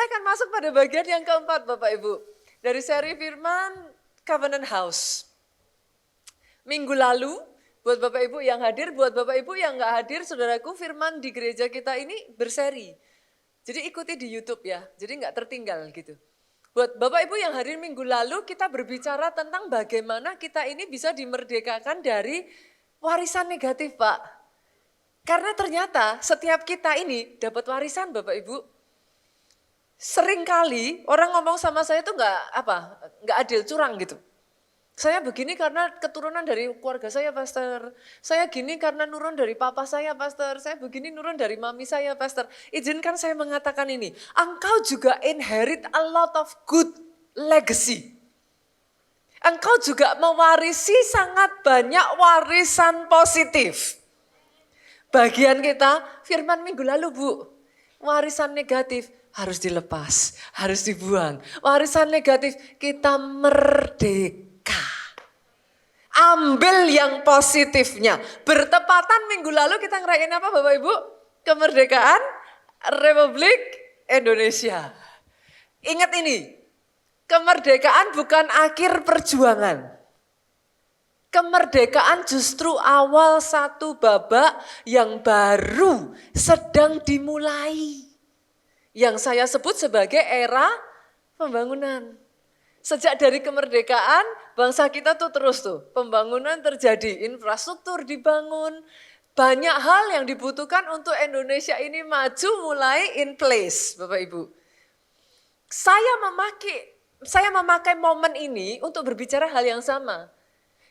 Saya akan masuk pada bagian yang keempat Bapak Ibu. Dari seri firman Covenant House. Minggu lalu, buat Bapak Ibu yang hadir, buat Bapak Ibu yang nggak hadir, saudaraku, firman di gereja kita ini berseri. Jadi ikuti di YouTube ya, jadi nggak tertinggal gitu. Buat Bapak Ibu yang hadir minggu lalu, kita berbicara tentang bagaimana kita ini bisa dimerdekakan dari warisan negatif, Pak. Karena ternyata setiap kita ini dapat warisan Bapak Ibu. Seringkali orang ngomong sama saya itu nggak adil, curang gitu. Saya begini karena keturunan dari keluarga saya, Pastor. Saya gini karena nurun dari papa saya, Pastor. Saya begini nurun dari mami saya, Pastor. Izinkan saya mengatakan ini. Engkau juga inherit a lot of good legacy. Engkau juga mewarisi sangat banyak warisan positif. Bagian kita, firman minggu lalu Bu, warisan negatif harus dilepas, harus dibuang. Warisan negatif kita merdeka. Ambil yang positifnya. Bertepatan minggu lalu kita ngerayain apa Bapak Ibu? Kemerdekaan Republik Indonesia. Ingat ini, kemerdekaan bukan akhir perjuangan. Kemerdekaan justru awal satu babak yang baru sedang dimulai. Yang saya sebut sebagai era pembangunan. Sejak dari kemerdekaan, bangsa kita tuh terus pembangunan terjadi, infrastruktur dibangun, banyak hal yang dibutuhkan untuk Indonesia ini maju mulai in place, Bapak Ibu. Saya memakai momen ini untuk berbicara hal yang sama.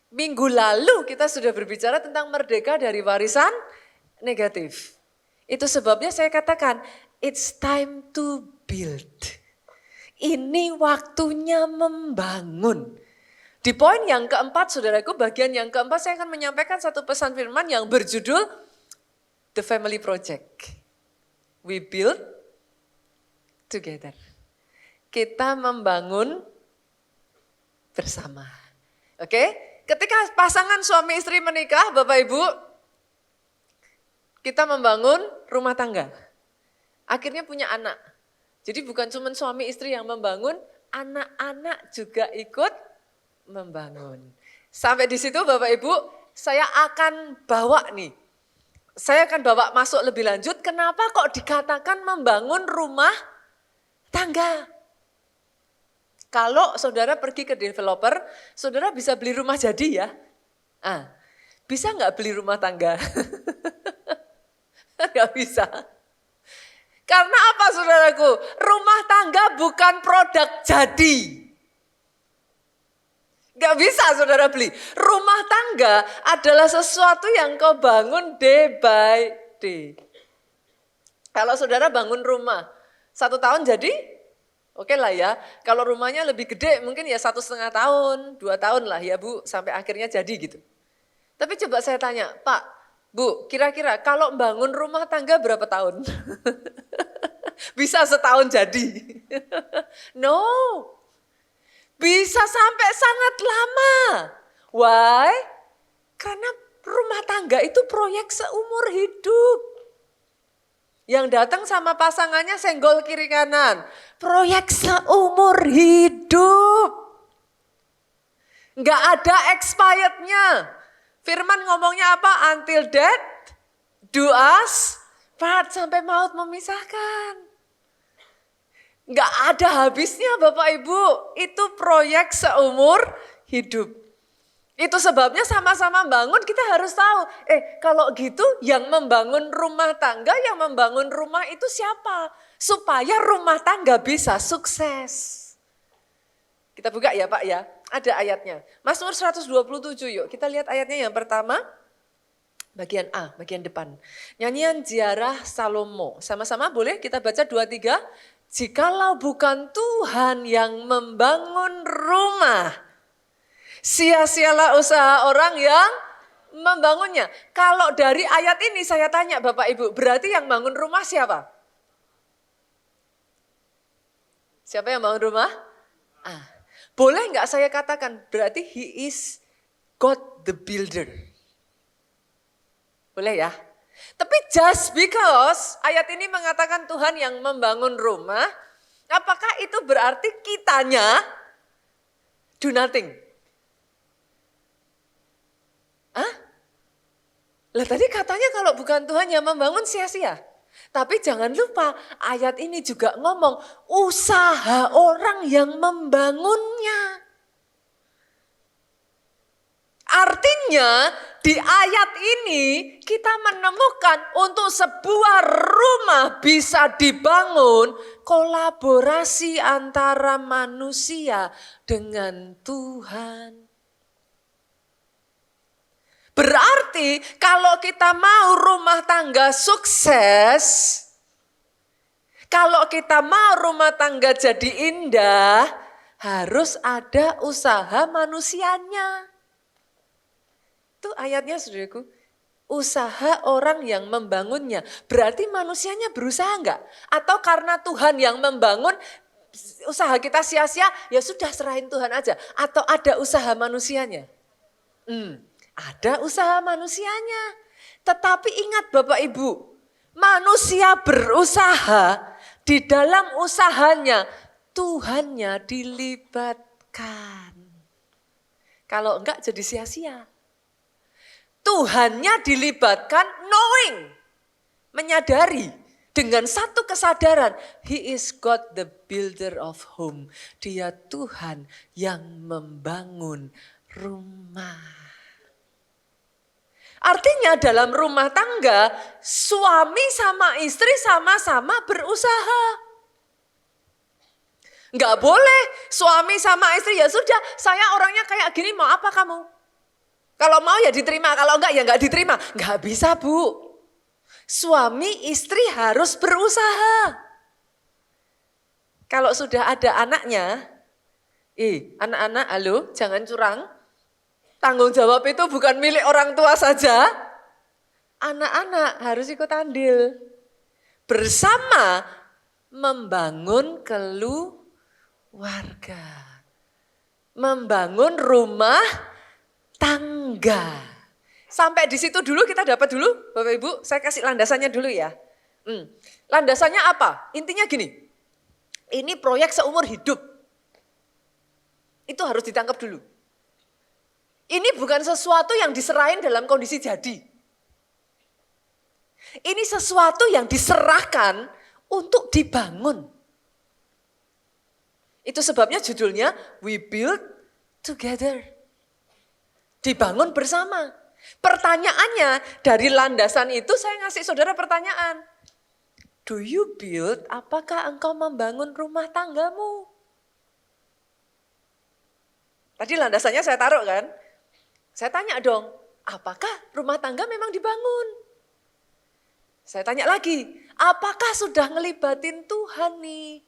Minggu lalu kita sudah berbicara tentang merdeka dari warisan negatif. Itu sebabnya saya katakan, it's time to build. Ini waktunya membangun. Di poin yang keempat, saudaraku, bagian yang keempat saya akan menyampaikan satu pesan firman yang berjudul The Family Project. We build together. Kita membangun bersama. Oke? Ketika pasangan suami istri menikah, Bapak Ibu, kita membangun rumah tangga. Akhirnya punya anak. Jadi bukan cuma suami istri yang membangun, anak-anak juga ikut membangun. Sampai di situ Bapak Ibu, saya akan bawa masuk lebih lanjut, kenapa kok dikatakan membangun rumah tangga? Kalau saudara pergi ke developer, saudara bisa beli rumah jadi ya. Bisa nggak beli rumah tangga? Nggak bisa. Karena apa saudaraku? Rumah tangga bukan produk jadi. Gak bisa saudara beli. Rumah tangga adalah sesuatu yang kau bangun day by day. Kalau saudara bangun rumah, 1 tahun jadi, oke lah ya. Kalau rumahnya lebih gede mungkin ya 1,5 tahun, 2 tahun lah ya Bu, sampai akhirnya jadi gitu. Tapi coba saya tanya, Pak, Bu, kira-kira kalau bangun rumah tangga berapa tahun? Bisa setahun jadi? No, bisa sampai sangat lama. Why? Karena rumah tangga itu proyek seumur hidup. Yang datang sama pasangannya senggol kiri kanan. Proyek seumur hidup. Nggak ada expirednya. Firman ngomongnya apa? Until death do us part, sampai maut memisahkan. Nggak ada habisnya Bapak Ibu, itu proyek seumur hidup. Itu sebabnya sama-sama bangun kita harus tahu, kalau gitu yang membangun rumah tangga, yang membangun rumah itu siapa? Supaya rumah tangga bisa sukses. Kita buka ya Pak ya, ada ayatnya. Mazmur 127 yuk, kita lihat ayatnya yang pertama. Bagian A, bagian depan. Nyanyian Ziarah Salomo. Sama-sama boleh kita baca 2-3. Jikalau bukan Tuhan yang membangun rumah, sia-sialah usaha orang yang membangunnya. Kalau dari ayat ini saya tanya Bapak Ibu, berarti yang bangun rumah siapa? Siapa yang bangun rumah? Boleh nggak saya katakan, berarti he is God the builder. Boleh ya? Tapi just because ayat ini mengatakan Tuhan yang membangun rumah, Apakah itu berarti kitanya do nothing? Hah? Lah tadi katanya kalau bukan Tuhan yang membangun sia-sia. Tapi jangan lupa ayat ini juga ngomong usaha orang yang membangunnya. Artinya di ayat ini kita menemukan untuk sebuah rumah bisa dibangun kolaborasi antara manusia dengan Tuhan. Berarti kalau kita mau rumah tangga sukses, kalau kita mau rumah tangga jadi indah, harus ada usaha manusianya. Itu ayatnya saudaraku, usaha orang yang membangunnya. Berarti manusianya berusaha enggak? Atau karena Tuhan yang membangun, usaha kita sia-sia, ya sudah serahin Tuhan aja. Atau ada usaha manusianya? Ada usaha manusianya. Tetapi ingat Bapak Ibu, manusia berusaha, di dalam usahanya Tuhannya dilibatkan. Kalau enggak jadi sia-sia. Tuhannya dilibatkan knowing, menyadari dengan satu kesadaran, He is God the builder of home. Dia Tuhan yang membangun rumah. Artinya dalam rumah tangga, suami sama istri sama-sama berusaha. Enggak boleh suami sama istri, ya sudah saya orangnya kayak gini, mau apa kamu? Kalau mau ya diterima, kalau enggak ya enggak diterima. Enggak bisa Bu. Suami istri harus berusaha. Kalau sudah ada anaknya, anak-anak halo jangan curang. Tanggung jawab itu bukan milik orang tua saja. Anak-anak harus ikut andil. Bersama membangun keluarga. Membangun rumah tangga. Sampai di situ dulu kita dapat dulu, Bapak Ibu, saya kasih landasannya dulu ya. Landasannya apa? Intinya gini, ini proyek seumur hidup. Itu harus ditangkap dulu. Ini bukan sesuatu yang diserahin dalam kondisi jadi. Ini sesuatu yang diserahkan untuk dibangun. Itu sebabnya judulnya We Build Together. Dibangun bersama. Pertanyaannya dari landasan itu saya ngasih saudara pertanyaan. Do you build? Apakah engkau membangun rumah tanggamu? Tadi landasannya saya taruh kan? Saya tanya dong, apakah rumah tangga memang dibangun? Saya tanya lagi, apakah sudah ngelibatin Tuhan nih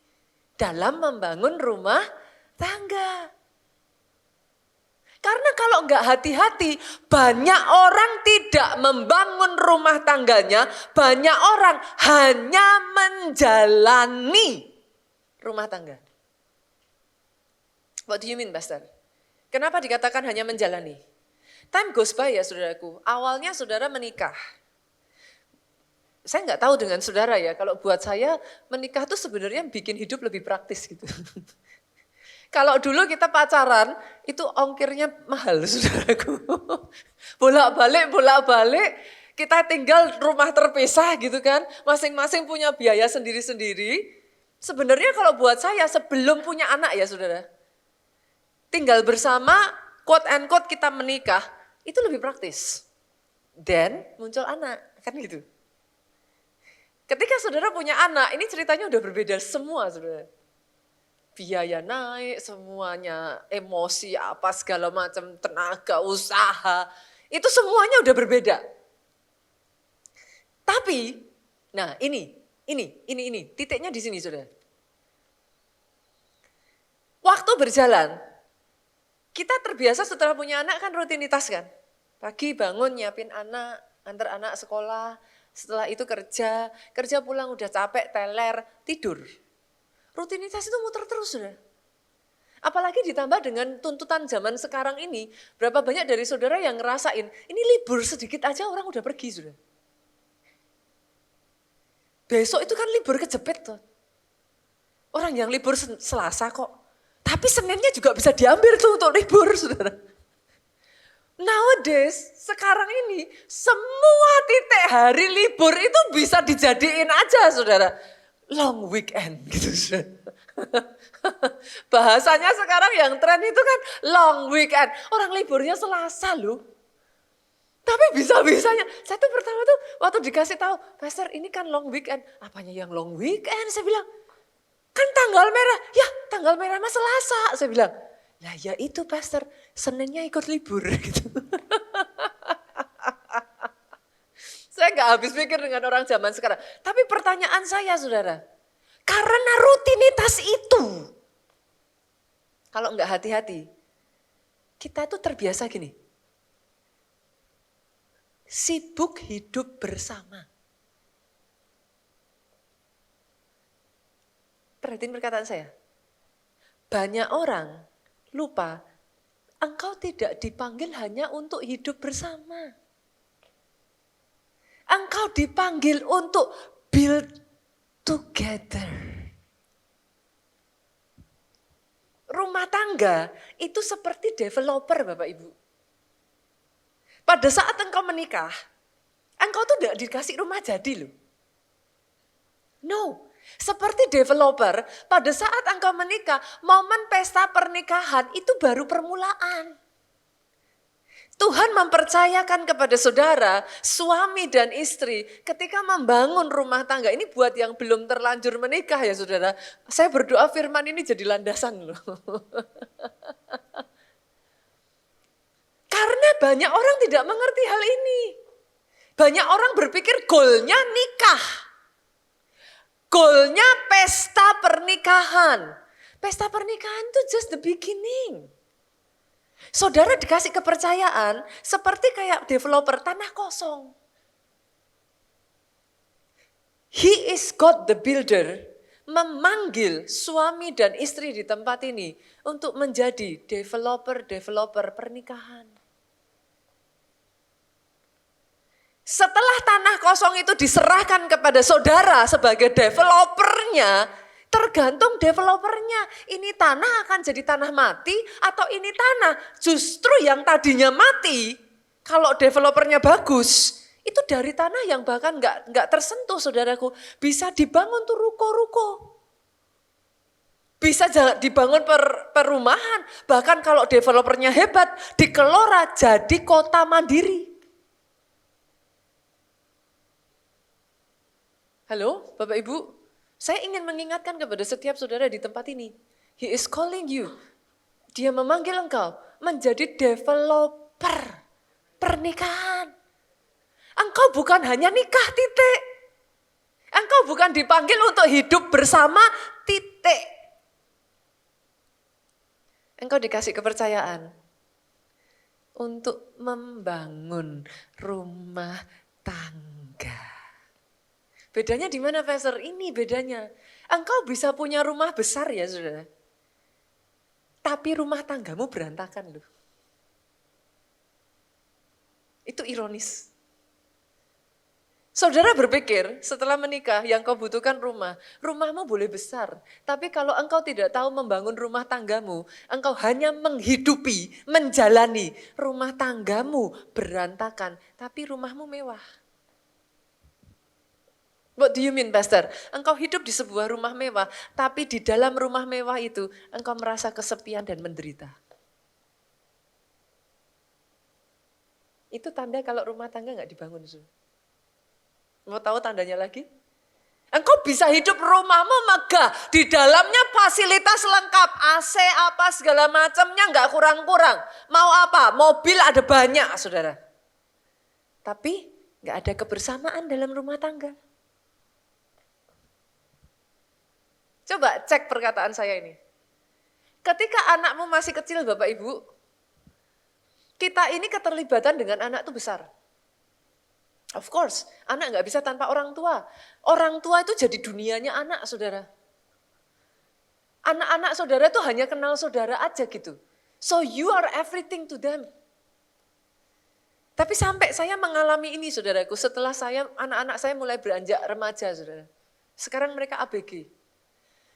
dalam membangun rumah tangga? Karena kalau enggak hati-hati, banyak orang tidak membangun rumah tangganya, banyak orang hanya menjalani rumah tangga. What do you mean, Pastor? Kenapa dikatakan hanya menjalani? Time goes by ya saudaraku, awalnya saudara menikah. Saya nggak tahu dengan saudara ya, kalau buat saya menikah tuh sebenarnya bikin hidup lebih praktis gitu. Kalau dulu kita pacaran, itu ongkirnya mahal saudaraku. Bolak-balik, kita tinggal rumah terpisah gitu kan. Masing-masing punya biaya sendiri-sendiri. Sebenarnya kalau buat saya sebelum punya anak ya saudara. Tinggal bersama, quote and quote kita menikah, itu lebih praktis. Dan muncul anak, kan gitu. Ketika saudara punya anak, ini ceritanya udah berbeda semua saudara. Biaya naik, semuanya emosi apa segala macam, tenaga, usaha, itu semuanya udah berbeda. Tapi, nah ini, titiknya di sini saudara. Waktu berjalan, kita terbiasa setelah punya anak kan rutinitas kan. Pagi bangun nyiapin anak, antar anak sekolah, setelah itu kerja pulang udah capek, teler, tidur. Rutinitas itu muter terus sudah. Apalagi ditambah dengan tuntutan zaman sekarang ini, berapa banyak dari saudara yang ngerasain, ini libur sedikit aja orang udah pergi sudah. Besok itu kan libur kejepit tuh. Orang yang libur Selasa kok. Tapi Seninnya juga bisa diambil tuh untuk libur, saudara. Nowadays, sekarang ini, semua titik hari libur itu bisa dijadiin aja, saudara. Long weekend, gitu, saudara. Bahasanya sekarang yang tren itu kan long weekend. Orang liburnya Selasa loh. Tapi bisa-bisanya, saya tuh pertama tuh waktu dikasih tahu, Pastor ini kan long weekend. Apanya yang long weekend? Saya bilang, kan tanggal merah. Ya tanggal merah mah Selasa. Saya bilang, lah ya itu Pastor, Seninnya ikut libur gitu. Saya gak habis pikir dengan orang zaman sekarang. Tapi pertanyaan saya saudara, karena rutinitas itu, kalau enggak hati-hati, kita tuh terbiasa gini, sibuk hidup bersama. Perhatiin perkataan saya. Banyak orang lupa, engkau tidak dipanggil hanya untuk hidup bersama. Engkau dipanggil untuk build together. Rumah tangga itu seperti developer Bapak Ibu. Pada saat engkau menikah, engkau tuh tidak dikasih rumah jadi loh. No, seperti developer, pada saat engkau menikah, momen pesta pernikahan itu baru permulaan. Tuhan mempercayakan kepada saudara, suami dan istri, ketika membangun rumah tangga, ini buat yang belum terlanjur menikah ya saudara, saya berdoa firman ini jadi landasan loh. Karena banyak orang tidak mengerti hal ini. Banyak orang berpikir goalnya nikah. Goalnya pesta pernikahan. Pesta pernikahan itu just the beginning. Saudara dikasih kepercayaan seperti kayak developer tanah kosong. He is God the builder, memanggil suami dan istri di tempat ini untuk menjadi developer pernikahan. Setelah tanah kosong itu diserahkan kepada saudara sebagai developernya, tergantung developernya. Ini tanah akan jadi tanah mati atau ini tanah justru yang tadinya mati. Kalau developernya bagus, itu dari tanah yang bahkan nggak tersentuh saudaraku. Bisa dibangun tuh ruko-ruko. Bisa dibangun perumahan. Bahkan kalau developernya hebat, dikelola jadi kota mandiri. Halo Bapak Ibu, saya ingin mengingatkan kepada setiap saudara di tempat ini. He is calling you. Dia memanggil engkau menjadi developer pernikahan. Engkau bukan hanya nikah titik. Engkau bukan dipanggil untuk hidup bersama titik. Engkau dikasih kepercayaan untuk membangun rumah tangga. Bedanya di mana Pastor? Ini bedanya. Engkau bisa punya rumah besar ya saudara. Tapi rumah tanggamu berantakan loh. Itu ironis. Saudara berpikir setelah menikah yang kau butuhkan rumah. Rumahmu boleh besar. Tapi kalau engkau tidak tahu membangun rumah tanggamu. Engkau hanya menghidupi, menjalani. Rumah tanggamu berantakan. Tapi rumahmu mewah. What do you mean, Pastor? Engkau hidup di sebuah rumah mewah, tapi di dalam rumah mewah itu engkau merasa kesepian dan menderita. Itu tanda kalau rumah tangga nggak dibangun. Mau tahu tandanya lagi? Engkau bisa hidup rumahmu megah, di dalamnya fasilitas lengkap, AC apa segala macamnya nggak kurang-kurang. Mau apa? Mobil ada banyak, saudara. Tapi nggak ada kebersamaan dalam rumah tangga. Coba cek perkataan saya ini. Ketika anakmu masih kecil Bapak Ibu, kita ini keterlibatan dengan anak itu besar. Of course, anak nggak bisa tanpa orang tua. Orang tua itu jadi dunianya anak saudara. Anak-anak saudara itu hanya kenal saudara aja gitu. So you are everything to them. Tapi sampai saya mengalami ini saudaraku, setelah anak-anak saya mulai beranjak remaja saudara. Sekarang mereka ABG.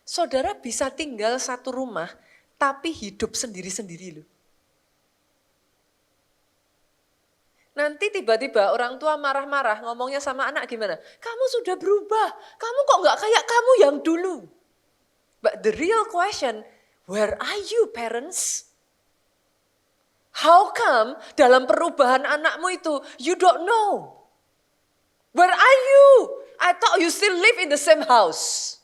Saudara bisa tinggal satu rumah, tapi hidup sendiri-sendiri loh. Nanti tiba-tiba orang tua marah-marah ngomongnya sama anak gimana? Kamu sudah berubah, kamu kok gak kayak kamu yang dulu. But the real question, where are you parents? How come dalam perubahan anakmu itu, you don't know? Where are you? I thought you still live in the same house.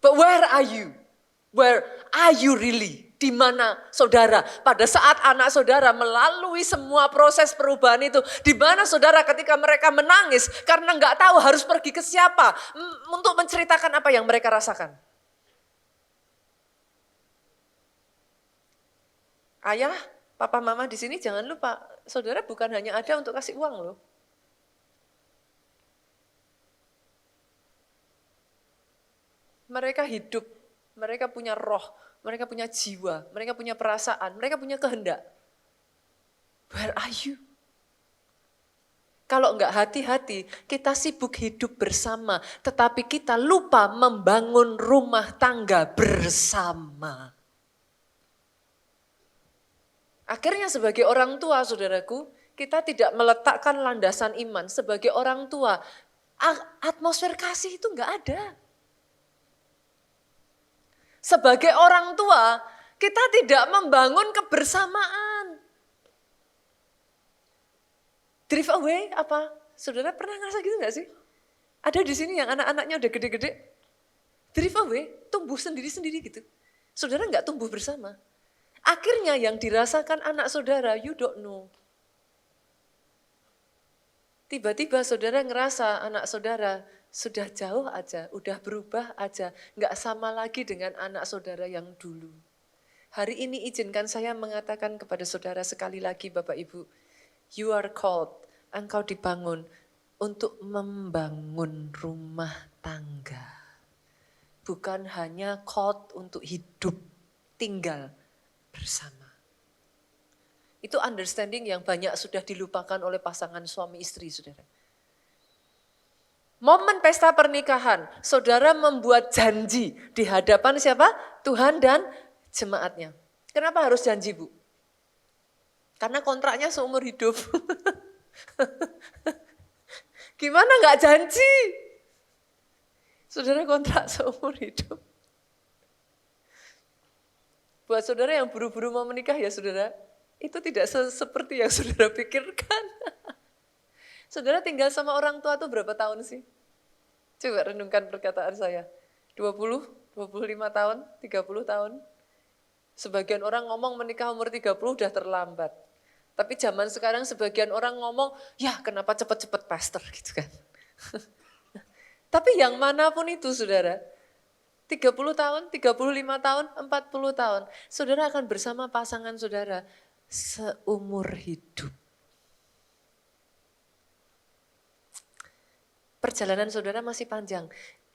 But where are you? Where are you really? Di mana saudara pada saat anak saudara melalui semua proses perubahan itu, di mana saudara ketika mereka menangis karena nggak tahu harus pergi ke siapa untuk menceritakan apa yang mereka rasakan. Ayah, papa, mama di sini jangan lupa, saudara bukan hanya ada untuk kasih uang loh. Mereka hidup, mereka punya roh, mereka punya jiwa, mereka punya perasaan, mereka punya kehendak. Where are you? Kalau enggak hati-hati, kita sibuk hidup bersama, tetapi kita lupa membangun rumah tangga bersama. Akhirnya sebagai orang tua, saudaraku, kita tidak meletakkan landasan iman. Sebagai orang tua, atmosfer kasih itu enggak ada. Sebagai orang tua, kita tidak membangun kebersamaan. Drift away apa? Saudara pernah ngerasa gitu gak sih? Ada di sini yang anak-anaknya udah gede-gede. Drift away, tumbuh sendiri-sendiri gitu. Saudara gak tumbuh bersama. Akhirnya yang dirasakan anak saudara, you don't know. Tiba-tiba saudara ngerasa anak saudara sudah jauh aja, udah berubah aja, nggak sama lagi dengan anak saudara yang dulu. Hari ini izinkan saya mengatakan kepada saudara sekali lagi Bapak Ibu, you are called, engkau dibangun untuk membangun rumah tangga. Bukan hanya called untuk hidup, tinggal bersama. Itu understanding yang banyak sudah dilupakan oleh pasangan suami istri, saudara. Momen pesta pernikahan, saudara membuat janji di hadapan siapa? Tuhan dan jemaatnya. Kenapa harus janji, Bu? Karena kontraknya seumur hidup. Gimana nggak janji? Saudara kontrak seumur hidup. Buat saudara yang buru-buru mau menikah ya saudara, itu tidak seperti yang saudara pikirkan. Saudara tinggal sama orang tua tuh berapa tahun sih? Coba renungkan perkataan saya. 20, 25 tahun, 30 tahun. Sebagian orang ngomong menikah umur 30 udah terlambat. Tapi zaman sekarang sebagian orang ngomong, ya kenapa cepet-cepet pastor gitu kan. Tapi yang manapun itu saudara, 30 tahun, 35 tahun, 40 tahun, saudara akan bersama pasangan saudara seumur hidup. Perjalanan saudara masih panjang.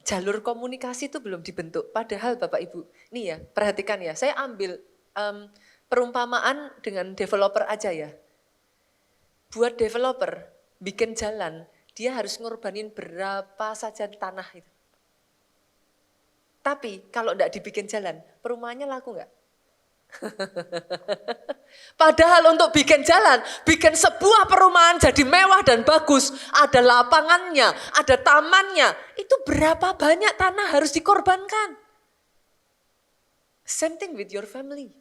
Jalur komunikasi itu belum dibentuk. Padahal Bapak Ibu, nih ya perhatikan ya, saya ambil perumpamaan dengan developer aja ya. Buat developer, bikin jalan, dia harus ngorbanin berapa saja tanah itu. Tapi kalau enggak dibikin jalan, perumahannya laku enggak? Padahal untuk bikin jalan, bikin sebuah perumahan jadi mewah dan bagus, ada lapangannya, ada tamannya, itu berapa banyak tanah harus dikorbankan? Same thing with your family.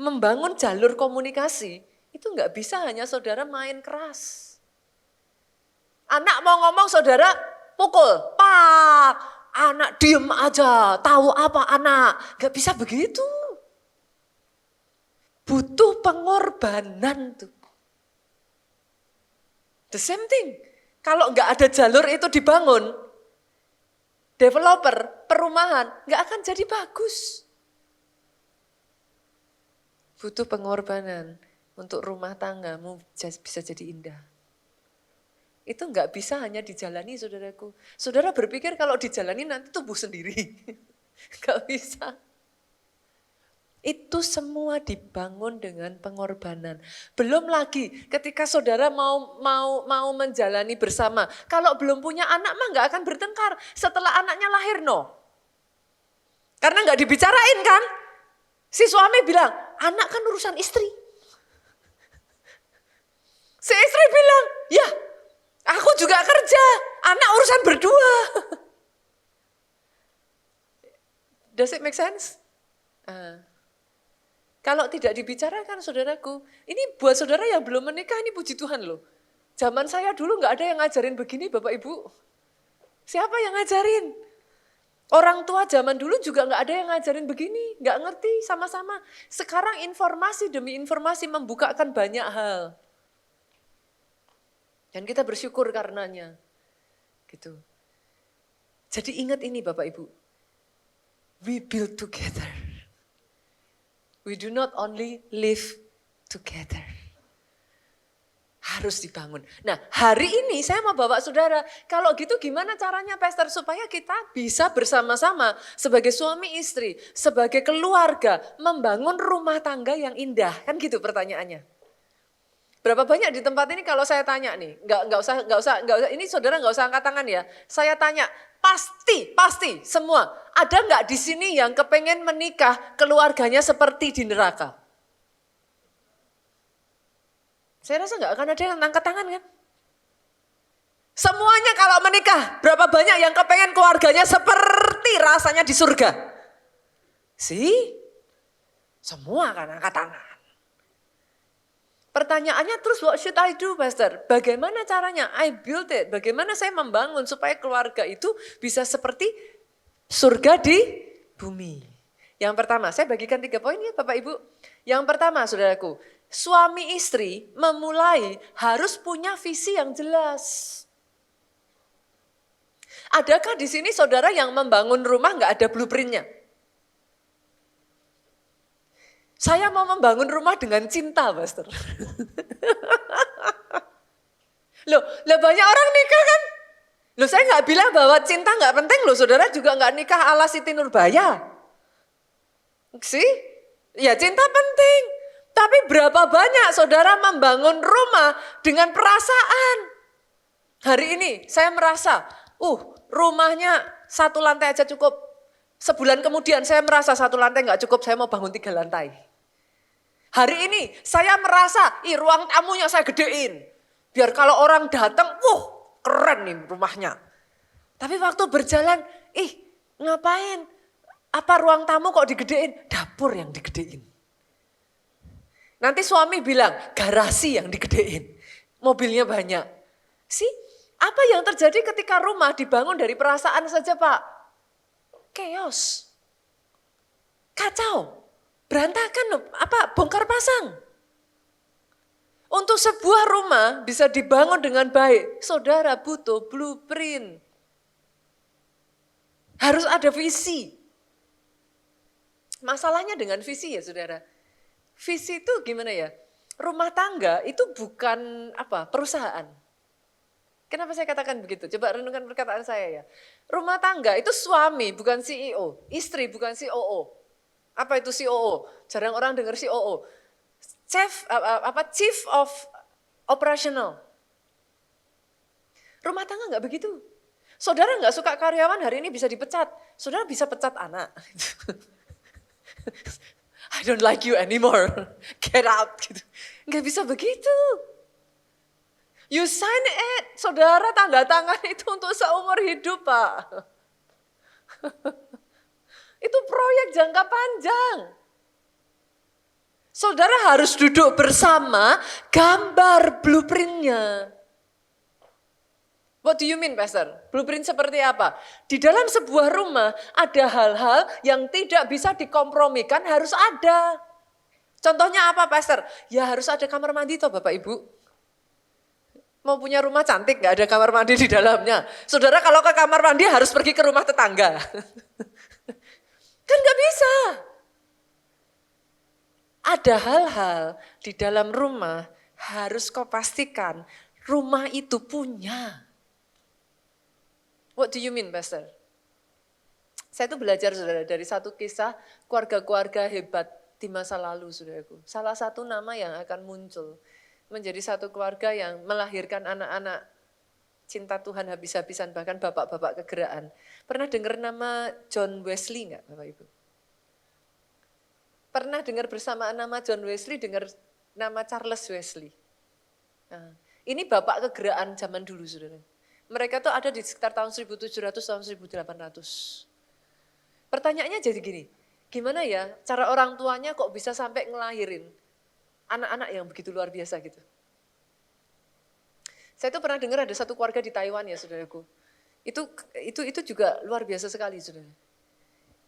Membangun jalur komunikasi, itu enggak bisa hanya saudara main keras. Anak mau ngomong saudara pukul, pak. Anak diem aja, tahu apa anak. Gak bisa begitu. Butuh pengorbanan tuh. The same thing. Kalau gak ada jalur itu dibangun, developer, perumahan, gak akan jadi bagus. Butuh pengorbanan untuk rumah tanggamu bisa jadi indah. Itu enggak bisa hanya dijalani saudaraku. Saudara berpikir kalau dijalani nanti tumbuh sendiri. Enggak bisa. Itu semua dibangun dengan pengorbanan. Belum lagi ketika saudara mau menjalani bersama. Kalau belum punya anak mah nggak akan bertengkar. Setelah anaknya lahir Karena nggak dibicarain kan. Si suami bilang, anak kan urusan istri. Si istri bilang, ya aku juga kerja, anak urusan berdua. Does it make sense? Kalau tidak dibicarakan saudaraku, ini buat saudara yang belum menikah ini puji Tuhan loh. Zaman saya dulu nggak ada yang ngajarin begini Bapak Ibu. Siapa yang ngajarin? Orang tua zaman dulu juga nggak ada yang ngajarin begini, nggak ngerti sama-sama. Sekarang informasi demi informasi membukakan banyak hal. Dan kita bersyukur karenanya. Gitu. Jadi ingat ini Bapak Ibu. We build together. We do not only live together. Harus dibangun. Nah hari ini saya mau bawa saudara, kalau gitu gimana caranya Pastor supaya kita bisa bersama-sama sebagai suami istri, sebagai keluarga membangun rumah tangga yang indah, kan gitu pertanyaannya. Berapa banyak di tempat ini kalau saya tanya nih, nggak usah, ini saudara nggak usah angkat tangan ya. Saya tanya, pasti semua. Ada nggak di sini yang kepengen menikah keluarganya seperti di neraka? Saya rasa nggak akan ada yang angkat tangan kan? Semuanya kalau menikah, berapa banyak yang kepengen keluarganya seperti rasanya di surga? Semua kan angkat tangan. Pertanyaannya terus what should I do Pastor? Bagaimana caranya? I build it. Bagaimana saya membangun supaya keluarga itu bisa seperti surga di bumi. Yang pertama, saya bagikan 3 poin ya Bapak Ibu. Yang pertama saudaraku, suami istri memulai harus punya visi yang jelas. Adakah di sini saudara yang membangun rumah nggak ada blueprintnya? Saya mau membangun rumah dengan cinta, Pastor. Loh banyak orang nikah kan? Loh saya nggak bilang bahwa cinta nggak penting loh, saudara juga nggak nikah ala Siti Nurbaya. Ya cinta penting. Tapi berapa banyak saudara membangun rumah dengan perasaan? Hari ini saya merasa, rumahnya 1 lantai aja cukup. Sebulan kemudian saya merasa 1 lantai nggak cukup, saya mau bangun 3 lantai. Hari ini saya merasa, ruang tamunya saya gedein. Biar kalau orang datang, keren nih rumahnya. Tapi waktu berjalan, ngapain? Apa ruang tamu kok digedein? Dapur yang digedein. Nanti suami bilang, garasi yang digedein. Mobilnya banyak. Apa yang terjadi ketika rumah dibangun dari perasaan saja Pak? Chaos. Kacau. Berantakan, bongkar pasang. Untuk sebuah rumah bisa dibangun dengan baik, saudara butuh blueprint. Harus ada visi. Masalahnya dengan visi ya saudara. Visi itu gimana ya? Rumah tangga itu bukan perusahaan. Kenapa saya katakan begitu? Coba renungkan perkataan saya ya. Rumah tangga itu suami bukan CEO, istri bukan COO. Apa itu COO? Jarang orang dengar COO. Chief of Operational. Rumah tangga nggak begitu. Saudara nggak suka karyawan hari ini bisa dipecat. Saudara bisa pecat anak. I don't like you anymore. Get out. Gitu. Nggak bisa begitu. You sign it. Saudara tanda tangan itu untuk seumur hidup Pak. Itu proyek jangka panjang. Saudara harus duduk bersama, gambar blueprintnya. What do you mean, Pastor? Blueprint seperti apa? Di dalam sebuah rumah ada hal-hal yang tidak bisa dikompromikan, harus ada. Contohnya apa, Pastor? Ya harus ada kamar mandi toh Bapak Ibu. Mau punya rumah cantik gak ada kamar mandi di dalamnya. Saudara kalau ke kamar mandi harus pergi ke rumah tetangga. Kan gak bisa. Ada hal-hal di dalam rumah harus kau pastikan rumah itu punya. What do you mean, Pastor? Saya tuh belajar saudara dari satu kisah keluarga-keluarga hebat di masa lalu, saudaraku. Salah satu nama yang akan muncul menjadi satu keluarga yang melahirkan anak-anak cinta Tuhan habis-habisan, bahkan bapak-bapak kegeraan. Pernah dengar nama John Wesley enggak, Bapak Ibu? Pernah dengar bersamaan nama John Wesley, dengar nama Charles Wesley. Nah, ini bapak kegeraan zaman dulu, saudara. Mereka tuh ada di sekitar tahun 1700, tahun 1800. Pertanyaannya jadi gini, gimana ya cara orang tuanya kok bisa sampai ngelahirin anak-anak yang begitu luar biasa gitu. Saya tuh pernah dengar ada satu keluarga di Taiwan ya, saudaraku. Itu juga luar biasa sekali, saudara.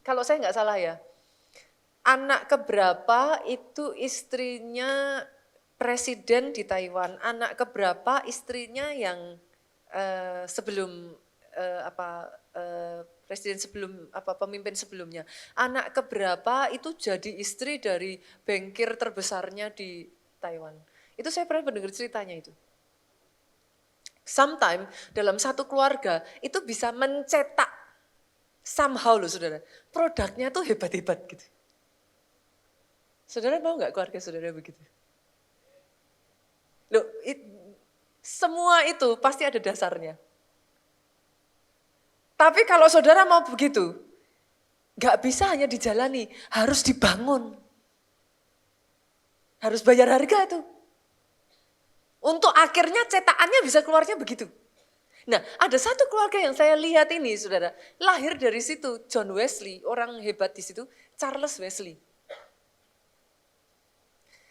Kalau saya nggak salah ya, anak keberapa itu istrinya presiden di Taiwan, anak keberapa istrinya yang sebelum presiden sebelum pemimpin sebelumnya, anak keberapa itu jadi istri dari bankir terbesarnya di Taiwan. Itu saya pernah mendengar ceritanya itu. Sometimes dalam satu keluarga itu bisa mencetak somehow loh saudara, produknya tuh hebat-hebat gitu. Saudara mau nggak keluarga saudara begitu? Loh, semua itu pasti ada dasarnya. Tapi kalau saudara mau begitu, nggak bisa hanya dijalani, harus dibangun. Harus bayar harga tuh. Untuk akhirnya cetakannya bisa keluarnya begitu. Nah, ada satu keluarga yang saya lihat ini, saudara, lahir dari situ, John Wesley, orang hebat di situ, Charles Wesley.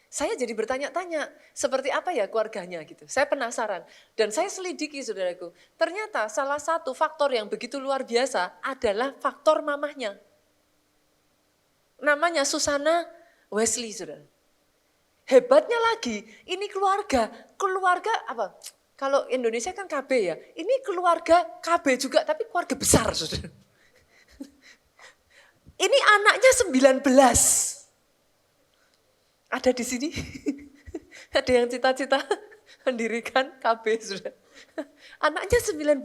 Saya jadi bertanya-tanya, seperti apa ya keluarganya gitu. Saya penasaran. Dan saya selidiki saudaraku. Ternyata salah satu faktor yang begitu luar biasa adalah faktor mamahnya. Namanya Susana Wesley, saudara. Hebatnya lagi, ini keluarga apa? Kalau Indonesia kan KB ya, ini keluarga KB juga, tapi keluarga besar, saudara. Ini anaknya 19. Ada di sini, ada yang cita-cita mendirikan KB, saudara. Anaknya 19.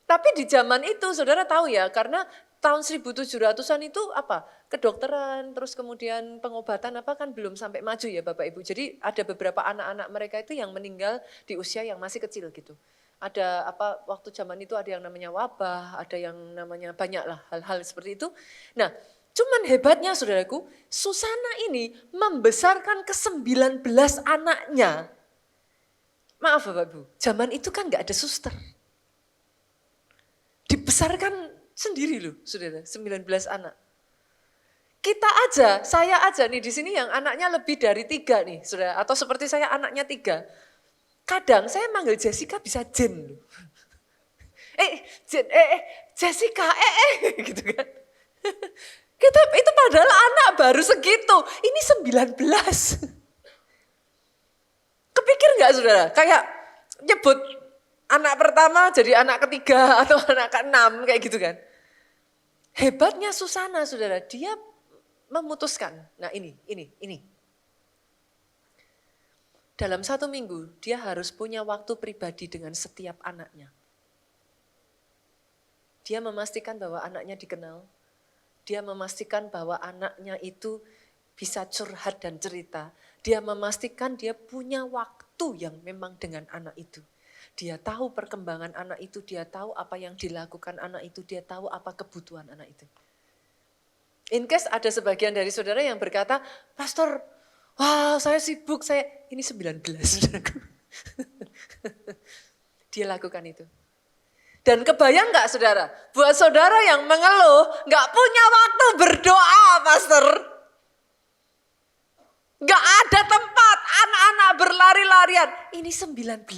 Tapi di zaman itu, saudara tahu ya, karena tahun 1700-an itu apa? Kedokteran, terus kemudian pengobatan apa kan belum sampai maju ya Bapak Ibu. Jadi ada beberapa anak-anak mereka itu yang meninggal di usia yang masih kecil gitu. Ada apa, waktu zaman itu ada yang namanya wabah, ada yang namanya banyak lah hal-hal seperti itu. Nah, cuman hebatnya saudaraku, Susana ini membesarkan ke-19 anaknya. Maaf Bapak Ibu, zaman itu kan gak ada suster. Dibesarkan sendiri loh saudara, 19 anak. Kita aja, saya aja nih di sini yang anaknya lebih dari 3 nih saudara. Atau seperti saya anaknya 3. Kadang saya manggil Jessica bisa Jen loh. Jessica, gitu kan. Kita itu padahal anak baru segitu, ini 19. Kepikir gak saudara, kayak nyebut anak pertama jadi anak ketiga atau anak ke-6 kayak gitu kan. Hebatnya Susana saudara, dia memutuskan, nah ini. Dalam 1 minggu dia harus punya waktu pribadi dengan setiap anaknya. Dia memastikan bahwa anaknya dikenal. Dia memastikan bahwa anaknya itu bisa curhat dan cerita. Dia memastikan dia punya waktu yang memang dengan anak itu. Dia tahu perkembangan anak itu, dia tahu apa yang dilakukan anak itu, dia tahu apa kebutuhan anak itu. In case ada sebagian dari saudara yang berkata, Pastor, wah saya sibuk, ini 19 saudaraku. Dia lakukan itu. Dan kebayang gak saudara, buat saudara yang mengeluh, gak punya waktu berdoa pastor. Gak ada tempat, anak-anak berlari-larian, ini 19.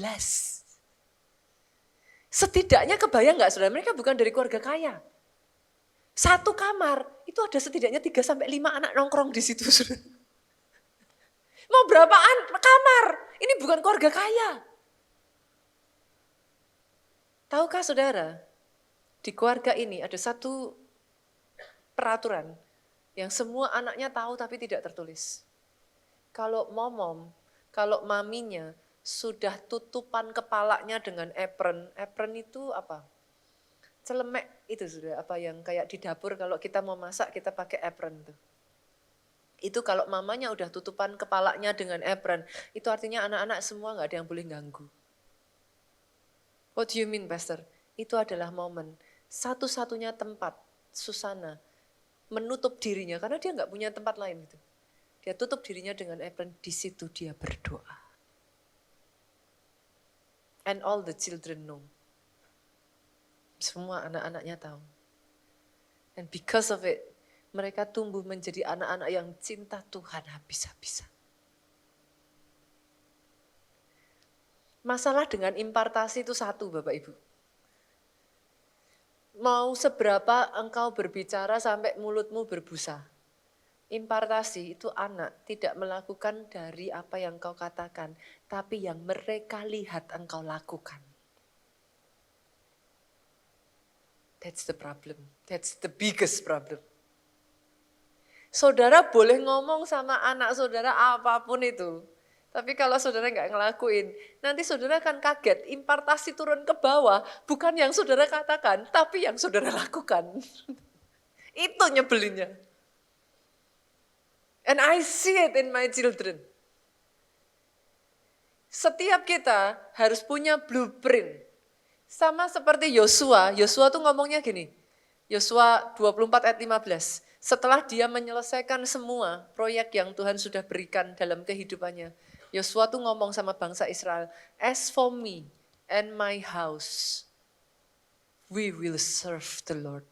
Setidaknya kebayang gak saudara, mereka bukan dari keluarga kaya. Satu kamar, itu ada setidaknya 3-5 anak nongkrong di situ saudara. Mau berapa kamar, ini bukan keluarga kaya. Tahukah saudara, di keluarga ini ada satu peraturan yang semua anaknya tahu tapi tidak tertulis. Kalau kalau maminya sudah tutupan kepalanya dengan apron. Apron itu apa? Celemek itu sudah apa yang kayak di dapur kalau kita mau masak kita pakai apron tuh. Itu kalau mamanya udah tutupan kepalanya dengan apron, itu artinya anak-anak semua nggak ada yang boleh ganggu. What do you mean, Pastor? Itu adalah momen, satu-satunya tempat Susana menutup dirinya, karena dia nggak punya tempat lain itu. Dia tutup dirinya dengan apron, di situ dia berdoa. And all the children know. Semua anak-anaknya tahu. And because of it, mereka tumbuh menjadi anak-anak yang cinta Tuhan habis-habisan. Masalah dengan impartasi itu satu, Bapak Ibu. Mau seberapa engkau berbicara sampai mulutmu berbusa. Impartasi itu anak tidak melakukan dari apa yang kau katakan, tapi yang mereka lihat engkau lakukan. That's the problem. That's the biggest problem. Saudara boleh ngomong sama anak saudara apapun itu. Tapi kalau saudara nggak ngelakuin, nanti saudara akan kaget. Impartasi turun ke bawah, bukan yang saudara katakan, tapi yang saudara lakukan. Itu nyebelinnya. And I see it in my children. Setiap kita harus punya blueprint. Sama seperti Yosua. Yosua tuh ngomongnya gini. Yosua 24 ayat 15. Setelah dia menyelesaikan semua proyek yang Tuhan sudah berikan dalam kehidupannya, Yosua tuh ngomong sama bangsa Israel, as for me and my house, we will serve the Lord.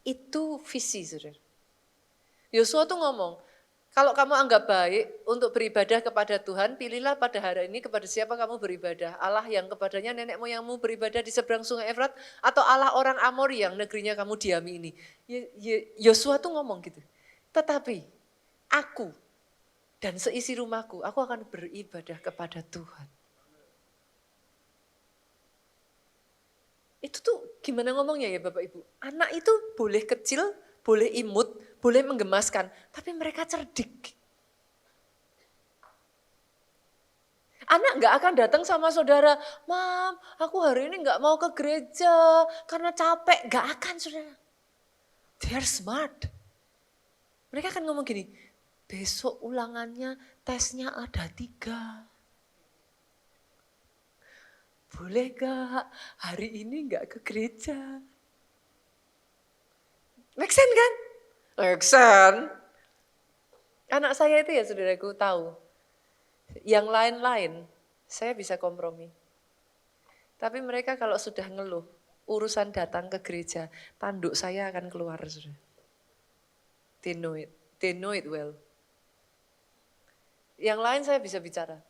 Itu visi, saudara. Yosua tuh ngomong, kalau kamu anggap baik untuk beribadah kepada Tuhan, pilihlah pada hari ini kepada siapa kamu beribadah. Allah yang kepadanya nenek moyangmu beribadah di seberang sungai Efrat, atau Allah orang Amori yang negerinya kamu diami ini. Yosua tuh ngomong gitu. Tetapi aku dan seisi rumahku, aku akan beribadah kepada Tuhan. Itu tuh gimana ngomongnya ya Bapak Ibu? Anak itu boleh kecil, boleh imut, boleh menggemaskan, tapi mereka cerdik. Anak nggak akan datang sama saudara, Mam, aku hari ini nggak mau ke gereja karena capek. Nggak akan, saudara. They are smart. Mereka akan ngomong gini, besok ulangannya tesnya ada 3. Boleh gak hari ini nggak ke gereja? Make sense kan? Make sense. Anak saya itu ya saudaraku tahu. Yang lain-lain saya bisa kompromi. Tapi mereka kalau sudah ngeluh, urusan datang ke gereja, tanduk saya akan keluar. Saudara. They know it. They know it well. Yang lain saya bisa bicara.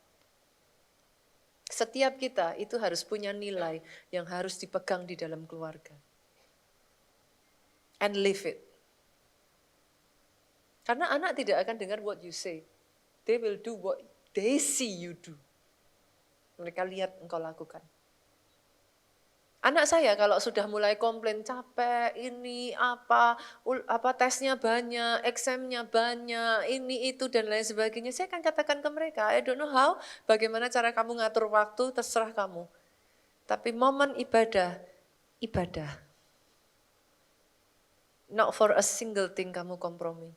Setiap kita itu harus punya nilai yang harus dipegang di dalam keluarga. And live it. Karena anak tidak akan dengar what you say. They will do what they see you do. Mereka lihat engkau lakukan. Anak saya kalau sudah mulai komplain capek, ini apa tesnya banyak, examnya banyak, ini itu dan lain sebagainya. Saya akan katakan ke mereka, I don't know how, bagaimana cara kamu ngatur waktu, terserah kamu. Tapi momen ibadah, ibadah. Not for a single thing kamu kompromi.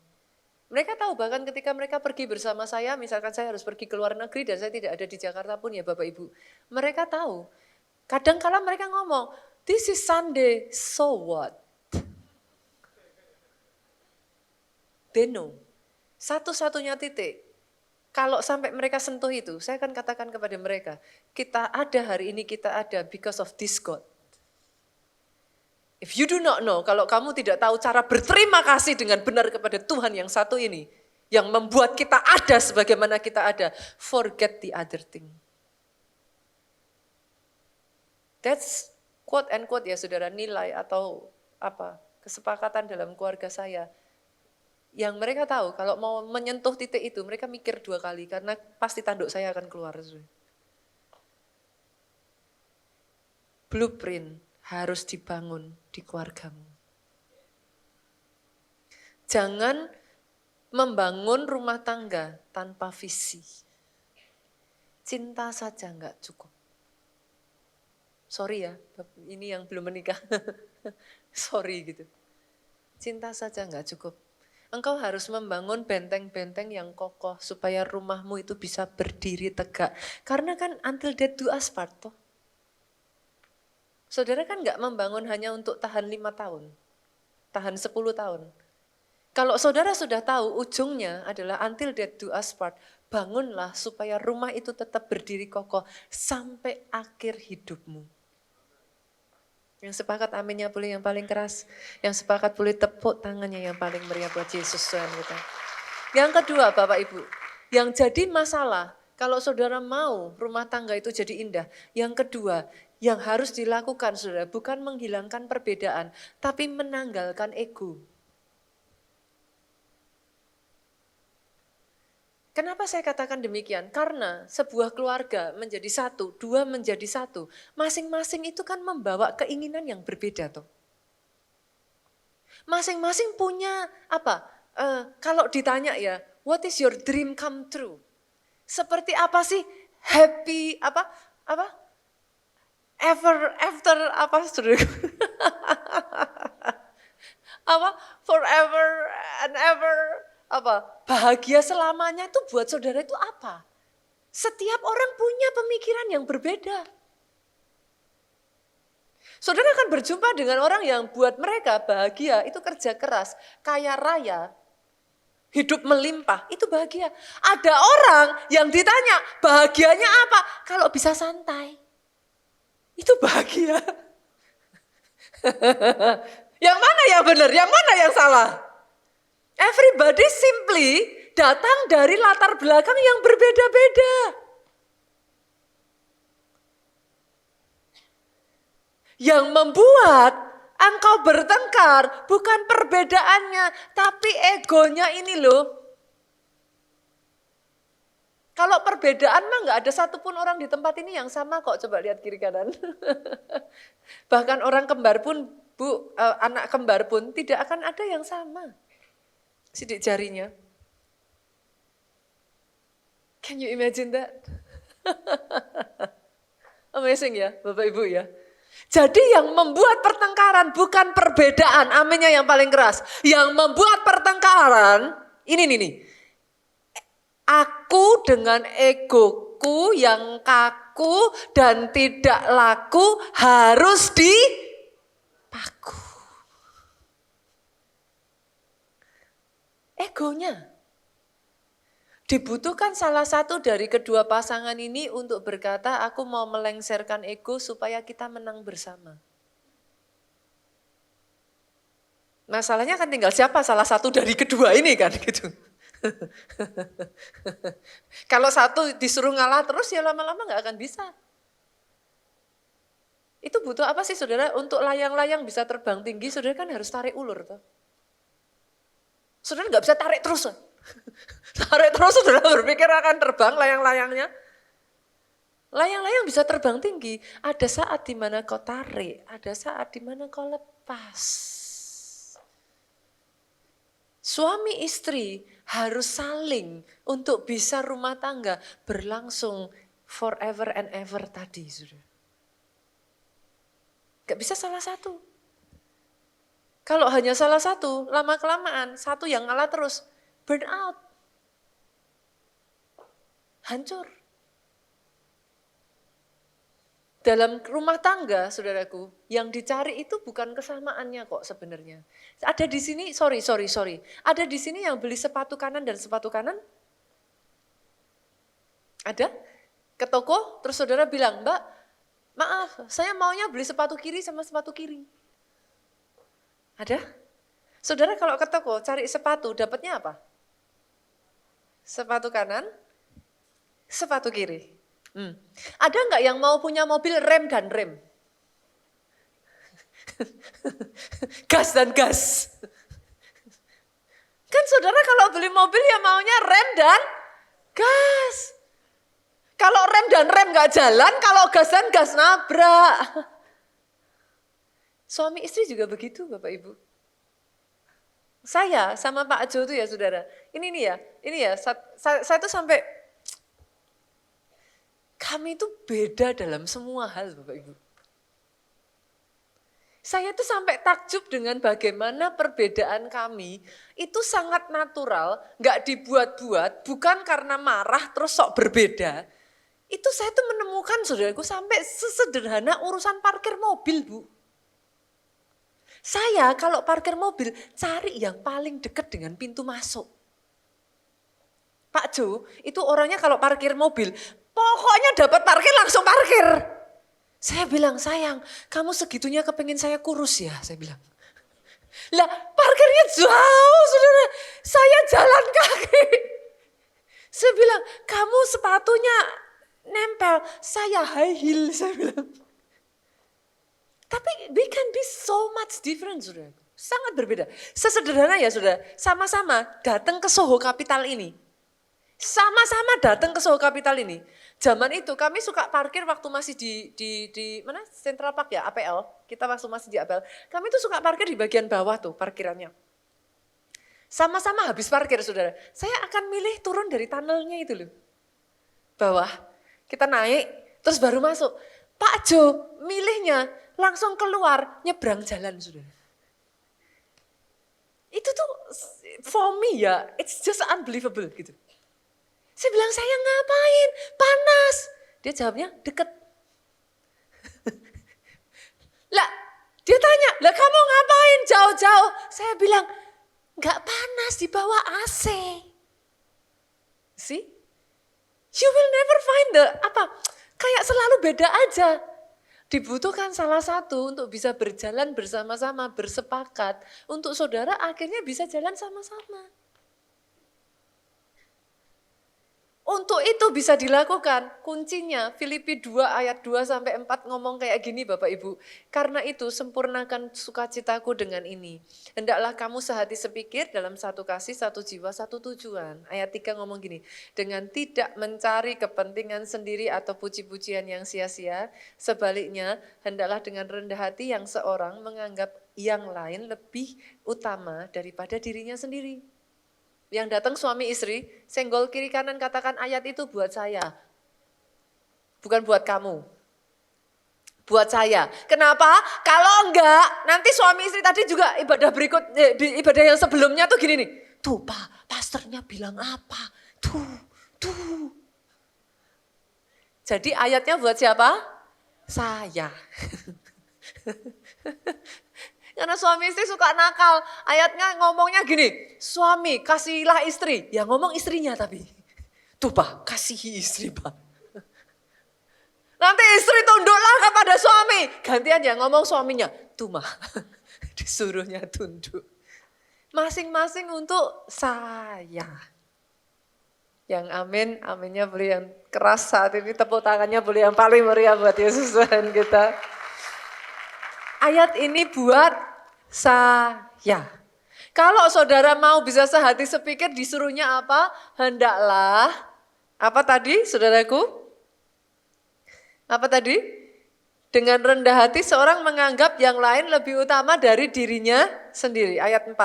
Mereka tahu bahkan ketika mereka pergi bersama saya, misalkan saya harus pergi ke luar negeri dan saya tidak ada di Jakarta pun ya Bapak Ibu. Mereka tahu, kadang-kala mereka ngomong, this is Sunday, so what? They know. Satu-satunya titik, kalau sampai mereka sentuh itu, saya akan katakan kepada mereka, kita ada hari ini, kita ada because of this God. If you do not know, kalau kamu tidak tahu cara berterima kasih dengan benar kepada Tuhan yang satu ini, yang membuat kita ada sebagaimana kita ada, forget the other thing. That's quote and quote ya saudara, nilai atau apa kesepakatan dalam keluarga saya. Yang mereka tahu kalau mau menyentuh titik itu, mereka mikir 2 kali karena pasti tanduk saya akan keluar. Blueprint harus dibangun di keluargamu. Jangan membangun rumah tangga tanpa visi. Cinta saja enggak cukup. Sorry ya, ini yang belum menikah. Sorry gitu. Cinta saja enggak cukup. Engkau harus membangun benteng-benteng yang kokoh supaya rumahmu itu bisa berdiri tegak. Karena kan until death do us part toh. Saudara kan nggak membangun hanya untuk tahan 5 tahun, tahan 10 tahun. Kalau saudara sudah tahu ujungnya adalah until death do us part, bangunlah supaya rumah itu tetap berdiri kokoh sampai akhir hidupmu. Yang sepakat aminnya boleh yang paling keras. Yang sepakat boleh tepuk tangannya yang paling meriah buat Yesus Tuhan kita. Yang kedua Bapak Ibu, yang jadi masalah kalau saudara mau rumah tangga itu jadi indah. Yang kedua, yang harus dilakukan saudara bukan menghilangkan perbedaan, tapi menanggalkan ego. Kenapa saya katakan demikian? Karena sebuah keluarga menjadi satu, dua menjadi satu. Masing-masing itu kan membawa keinginan yang berbeda tuh. Masing-masing punya apa? Kalau ditanya ya, what is your dream come true? Seperti apa sih happy apa? Ever after apa saudara? Apa? Forever and ever apa? Bahagia selamanya itu buat saudara itu apa? Setiap orang punya pemikiran yang berbeda. Saudara akan berjumpa dengan orang yang buat mereka bahagia itu kerja keras, kaya raya, hidup melimpah, itu bahagia. Ada orang yang ditanya bahagianya apa? Kalau bisa santai, itu bahagia. Yang mana yang benar, yang mana yang salah? Everybody simply datang dari latar belakang yang berbeda-beda. Yang membuat engkau bertengkar bukan perbedaannya, tapi egonya ini loh. Kalau perbedaan mah nggak ada satupun orang di tempat ini yang sama kok. Coba lihat kiri kanan. Bahkan orang kembar pun, anak kembar pun tidak akan ada yang sama. Sidik jarinya. Can you imagine that? Amazing ya Bapak Ibu ya. Jadi yang membuat pertengkaran bukan perbedaan, aminnya yang paling keras. Yang membuat pertengkaran, ini nih. Aku dengan egoku yang kaku dan tidak laku harus dipaku. Egonya. Dibutuhkan salah satu dari kedua pasangan ini untuk berkata, aku mau melengsarkan ego supaya kita menang bersama. Masalahnya kan tinggal siapa salah satu dari kedua ini kan gitu. Kalau satu disuruh ngalah terus ya lama-lama nggak akan bisa. Itu butuh apa sih saudara? Untuk layang-layang bisa terbang tinggi, saudara kan harus tarik ulur toh. Saudara nggak bisa tarik terus. Tarik terus saudara berpikir akan terbang layang-layangnya. Layang-layang bisa terbang tinggi. Ada saat di mana kau tarik, ada saat di mana kau lepas. Suami istri harus saling untuk bisa rumah tangga berlangsung forever and ever tadi. Saudara. Gak bisa salah satu. Kalau hanya salah satu, lama-kelamaan satu yang ngalah terus, burn out. Hancur. Dalam rumah tangga, saudaraku, yang dicari itu bukan kesamaannya kok sebenarnya. Ada di sini, sorry. Ada di sini yang beli sepatu kanan dan sepatu kanan? Ada? Ke toko, terus saudara bilang, Mbak, maaf, saya maunya beli sepatu kiri sama sepatu kiri. Ada? Saudara kalau ke toko cari sepatu, dapatnya apa? Sepatu kanan, sepatu kiri. Ada nggak yang mau punya mobil rem dan rem? Gas dan gas. Kan saudara kalau beli mobil ya maunya rem dan gas. Kalau rem dan rem nggak jalan, kalau gas dan gas nabrak. Suami istri juga begitu Bapak Ibu. Saya sama Pak Jo itu ya saudara, ini ya, saya tuh sampai, kami itu beda dalam semua hal Bapak Ibu. Saya tuh sampai takjub dengan bagaimana perbedaan kami itu sangat natural, nggak dibuat-buat, bukan karena marah terus sok berbeda. Itu saya tuh menemukan saudaraku sampai sesederhana urusan parkir mobil, Bu. Saya kalau parkir mobil cari yang paling dekat dengan pintu masuk. Pak Jo, itu orangnya kalau parkir mobil, pokoknya dapat parkir langsung parkir. Saya bilang, sayang, kamu segitunya kepengen saya kurus ya, saya bilang. Lah, parkirnya jauh, saudara. Saya jalan kaki. Saya bilang, kamu sepatunya nempel, saya high heel, saya bilang. Tapi we can be so much different, saudara. Sangat berbeda. Sesederhana ya, saudara. Sama-sama datang ke Soho Capital ini. Sama-sama datang ke Soho Capital ini. Zaman itu kami suka parkir waktu masih di mana? Central Park ya, APL. Kita waktu masih di APL. Kami tuh suka parkir di bagian bawah tuh parkirannya. Sama-sama habis parkir, saudara. Saya akan milih turun dari tunnelnya itu loh. Bawah. Kita naik, terus baru masuk. Pak Jo milihnya langsung keluar, nyebrang jalan, saudara. Itu tuh for me ya, it's just unbelievable gitu. Saya bilang, saya ngapain? Panas. Dia jawabnya, deket. Lah, dia tanya, lah kamu ngapain jauh-jauh? Saya bilang, enggak panas di bawah AC. See? You will never find kayak selalu beda aja. Dibutuhkan salah satu untuk bisa berjalan bersama-sama, bersepakat. Untuk saudara akhirnya bisa jalan sama-sama. Untuk itu bisa dilakukan, kuncinya Filipi 2 ayat 2-4 ngomong kayak gini Bapak Ibu. Karena itu sempurnakan sukacitaku dengan ini. Hendaklah kamu sehati sepikir dalam satu kasih, satu jiwa, satu tujuan. Ayat 3 ngomong gini, dengan tidak mencari kepentingan sendiri atau puji-pujian yang sia-sia. Sebaliknya, hendaklah dengan rendah hati yang seorang menganggap yang lain lebih utama daripada dirinya sendiri. Yang datang suami istri, senggol kiri kanan katakan ayat itu buat saya. Bukan buat kamu. Buat saya. Kenapa? Kalau enggak, nanti suami istri tadi juga ibadah ibadah yang sebelumnya tuh gini nih. Tuh Pak, pastornya bilang apa? Tuh. Jadi ayatnya buat siapa? Saya. Karena suami istri suka nakal. Ayatnya ngomongnya gini, suami kasihilah istri. Ya ngomong istrinya tapi. Tuh Pak, kasihi istri Pak. Nanti istri tunduklah kepada suami. Gantian ya ngomong suaminya. Tuh mah, disuruhnya tunduk. Masing-masing untuk saya. Yang amin, aminnya boleh yang keras saat ini. Tepuk tangannya boleh yang paling meriah buat Yesus Tuhan kita. Ayat ini buat saya. Kalau saudara mau bisa sehati sepikir disuruhnya apa? Hendaklah, apa tadi saudaraku? Apa tadi? Dengan rendah hati seorang menganggap yang lain lebih utama dari dirinya sendiri. Ayat 4,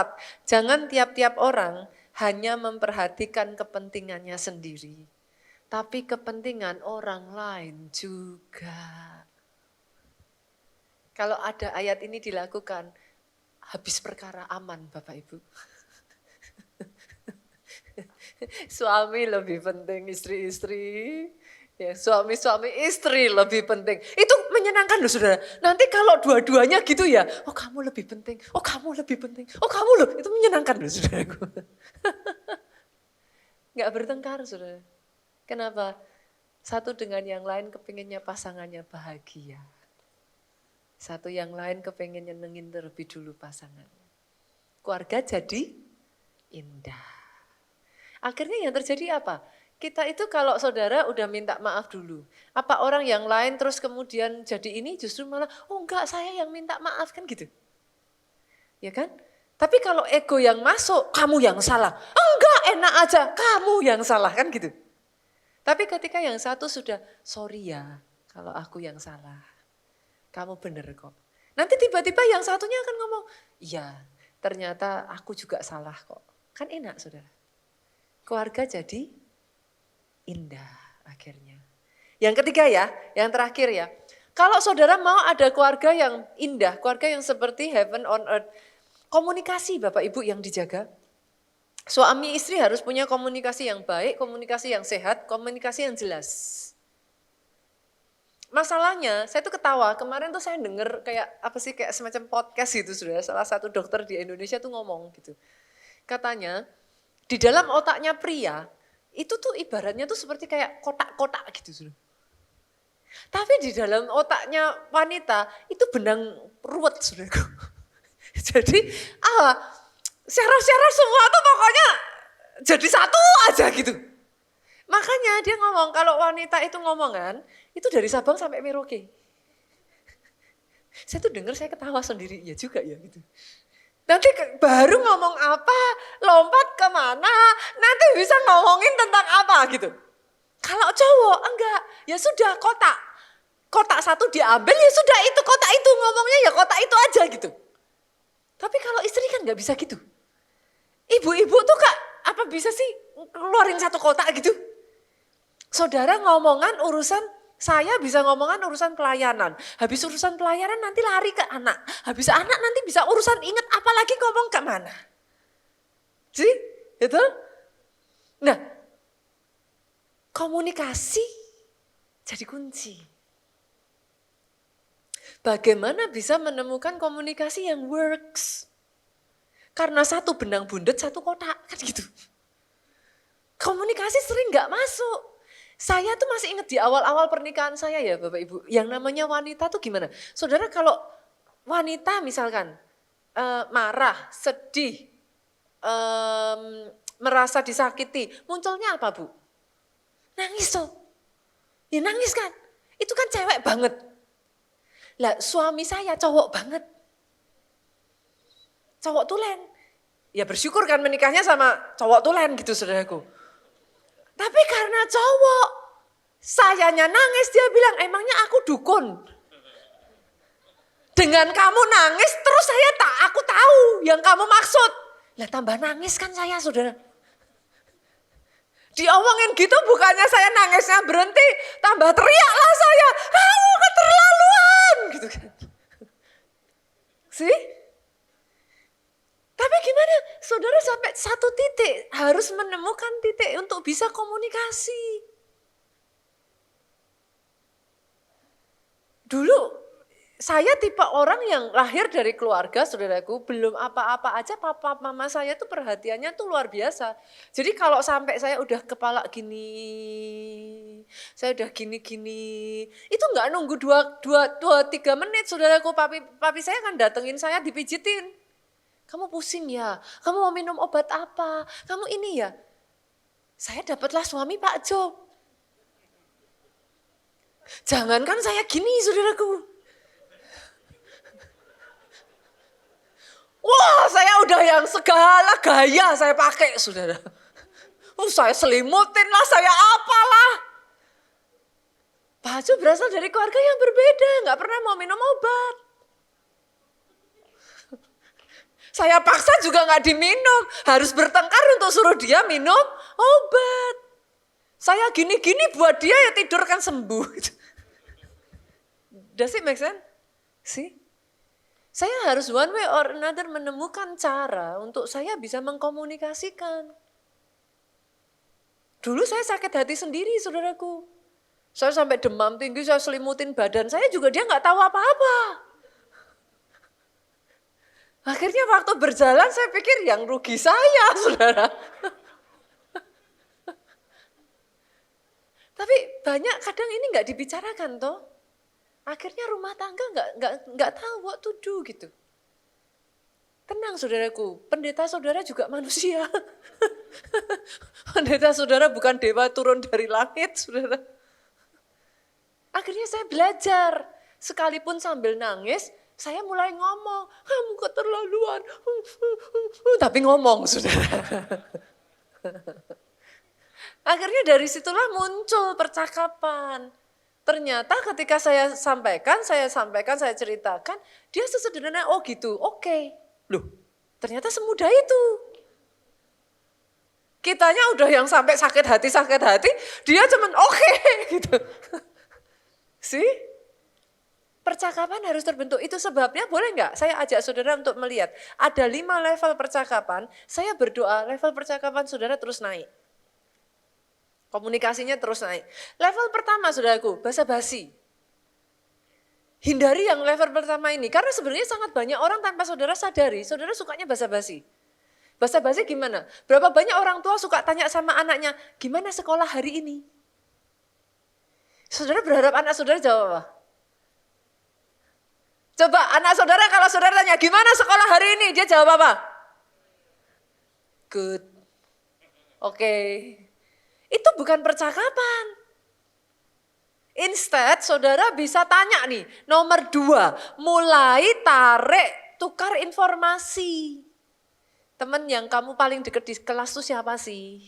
jangan tiap-tiap orang hanya memperhatikan kepentingannya sendiri. Tapi kepentingan orang lain juga. Kalau ada ayat ini dilakukan, habis perkara aman Bapak Ibu. Suami lebih penting istri-istri, ya, suami-suami istri lebih penting. Itu menyenangkan loh saudara. Nanti kalau dua-duanya gitu ya, oh kamu lebih penting, oh kamu lebih penting, oh kamu loh. Itu menyenangkan loh saudaraku. Nggak bertengkar saudara. Kenapa? Satu dengan yang lain kepinginnya pasangannya bahagia. Satu yang lain kepengen nyenengin terlebih dulu pasangan. Keluarga jadi indah. Akhirnya yang terjadi apa? Kita itu kalau saudara udah minta maaf dulu. Apa orang yang lain terus kemudian jadi ini justru malah, oh enggak saya yang minta maaf kan gitu. Ya kan? Tapi kalau ego yang masuk, kamu yang salah. Enggak enak aja, kamu yang salah kan gitu. Tapi ketika yang satu sudah, sorry ya kalau aku yang salah. Kamu bener kok. Nanti tiba-tiba yang satunya akan ngomong, iya ternyata aku juga salah kok. Kan enak saudara. Keluarga jadi indah akhirnya. Yang ketiga ya, yang terakhir ya. Kalau saudara mau ada keluarga yang indah, keluarga yang seperti heaven on earth, komunikasi Bapak Ibu yang dijaga. Suami istri harus punya komunikasi yang baik, komunikasi yang sehat, komunikasi yang jelas. Masalahnya, saya tuh ketawa, kemarin tuh saya denger kayak semacam podcast gitu sudah. Salah satu dokter di Indonesia tuh ngomong gitu. Katanya, di dalam otaknya pria, itu tuh ibaratnya tuh seperti kayak kotak-kotak gitu sudah. Tapi di dalam otaknya wanita itu benang ruwet saudaraku. Jadi syaraf-syaraf semua tuh pokoknya jadi satu aja gitu. Makanya dia ngomong kalau wanita itu ngomongan itu dari Sabang sampai Merauke. Saya tuh dengar saya ketawa sendiri, ya juga ya gitu. Nanti baru ngomong apa, lompat kemana, nanti bisa ngomongin tentang apa gitu. Kalau cowok enggak, ya sudah kotak satu diambil ya sudah itu kotak itu ngomongnya ya kotak itu aja gitu. Tapi kalau istri kan enggak bisa gitu. Ibu-ibu tuh Kak, apa bisa sih keluarin satu kotak gitu? Saudara ngomongan urusan, saya bisa ngomongan urusan pelayanan. Habis urusan pelayanan nanti lari ke anak. Habis anak nanti bisa urusan ingat apalagi ngomong ke mana. Sih? Itu? Nah, komunikasi jadi kunci. Bagaimana bisa menemukan komunikasi yang works? Karena satu benang bundet, satu kotak, kan gitu. Komunikasi sering gak masuk. Saya tuh masih ingat di awal-awal pernikahan saya ya Bapak Ibu, yang namanya wanita tuh gimana? Saudara kalau wanita misalkan marah, sedih, merasa disakiti, munculnya apa Bu? Nangis tuh. Ya nangis kan, itu kan cewek banget. Lah suami saya cowok banget. Cowok tulen. Ya bersyukur kan menikahnya sama cowok tulen gitu saudaraku. Tapi karena cowok, sayanya nangis, dia bilang emangnya aku dukun. Dengan kamu nangis terus aku tahu yang kamu maksud. Lah tambah nangis kan saya saudara. Diomongin gitu bukannya saya nangisnya berhenti, tambah teriaklah saya, kamu keterlaluan gitu kan. Sih? Tapi gimana saudara sampai satu titik harus menemukan titik untuk bisa komunikasi. Dulu saya tipe orang yang lahir dari keluarga saudaraku, belum apa-apa aja papa mama saya tuh perhatiannya tuh luar biasa. Jadi kalau sampai saya udah kepala gini, saya udah gini-gini, itu nggak nunggu 2-3 menit saudaraku, papi saya kan datengin saya dipijitin. Kamu pusing ya, kamu mau minum obat apa, kamu ini ya. Saya dapatlah suami Pak Job. Jangankan saya gini saudaraku. Wah saya udah yang segala gaya saya pakai saudara. Saya selimutin lah, saya apalah. Pak Job berasal dari keluarga yang berbeda, gak pernah mau minum obat. Saya paksa juga gak diminum, harus bertengkar untuk suruh dia minum obat. Saya gini-gini buat dia ya tidur kan sembuh. Does it make sense? See? Saya harus one way or another menemukan cara untuk saya bisa mengkomunikasikan. Dulu saya sakit hati sendiri saudaraku. Saya sampai demam tinggi, saya selimutin badan saya juga dia gak tahu apa-apa. Akhirnya waktu berjalan saya pikir yang rugi saya, saudara. Tapi banyak kadang ini nggak dibicarakan toh. Akhirnya rumah tangga nggak tahu what to do gitu. Tenang saudaraku, pendeta saudara juga manusia. Pendeta saudara bukan dewa turun dari langit, saudara. Akhirnya saya belajar, sekalipun sambil nangis, saya mulai ngomong, kamu keterlaluan. Tapi ngomong, saudara. Akhirnya dari situlah muncul percakapan. Ternyata ketika saya sampaikan, saya ceritakan, dia sesederhana, oh gitu, oke. Loh, ternyata semudah itu. Kitanya udah yang sampai sakit hati, dia cuman oke gitu. Sih? Percakapan harus terbentuk. Itu sebabnya boleh nggak saya ajak saudara untuk melihat. Ada 5 level percakapan, saya berdoa level percakapan saudara terus naik. Komunikasinya terus naik. Level pertama saudaraku, basa-basi. Hindari yang level pertama ini, karena sebenarnya sangat banyak orang tanpa saudara sadari, saudara sukanya basa-basi. Basa-basi gimana? Berapa banyak orang tua suka tanya sama anaknya, gimana sekolah hari ini? Saudara berharap anak saudara jawab apa? Coba anak saudara kalau saudara tanya, gimana sekolah hari ini? Dia jawab apa? Good. Oke. Itu bukan percakapan. Instead, saudara bisa tanya nih, nomor 2, mulai tarik, tukar informasi. Teman yang kamu paling dekat di kelas itu siapa sih?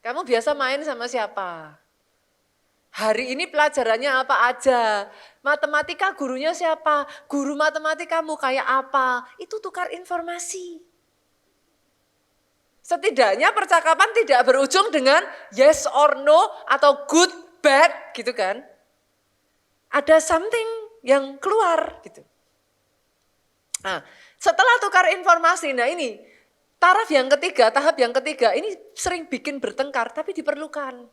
Kamu biasa main sama siapa? Hari ini pelajarannya apa aja? Matematika gurunya siapa? Guru matematikamu kayak apa? Itu tukar informasi. Setidaknya percakapan tidak berujung dengan yes or no atau good, bad gitu kan. Ada something yang keluar gitu. Nah, setelah tukar informasi, nah ini tahap yang ketiga ini sering bikin bertengkar tapi diperlukan.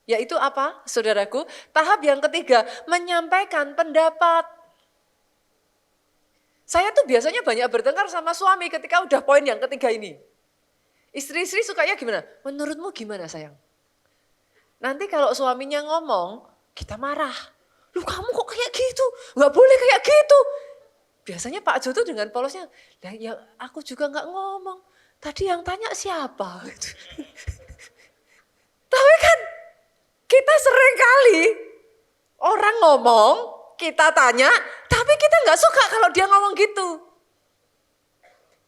Yaitu apa saudaraku? Tahap yang ketiga, menyampaikan pendapat. Saya tuh biasanya banyak bertengkar sama suami ketika udah poin yang ketiga ini. Istri-istri sukanya gimana? Menurutmu gimana sayang? Nanti kalau suaminya ngomong, kita marah. Lu kamu kok kayak gitu? Gak boleh kayak gitu. Biasanya Pak Jo tuh dengan polosnya, nah, ya aku juga gak ngomong. Tadi yang tanya siapa? Tapi kan kita sering kali orang ngomong, kita tanya, tapi kita gak suka kalau dia ngomong gitu.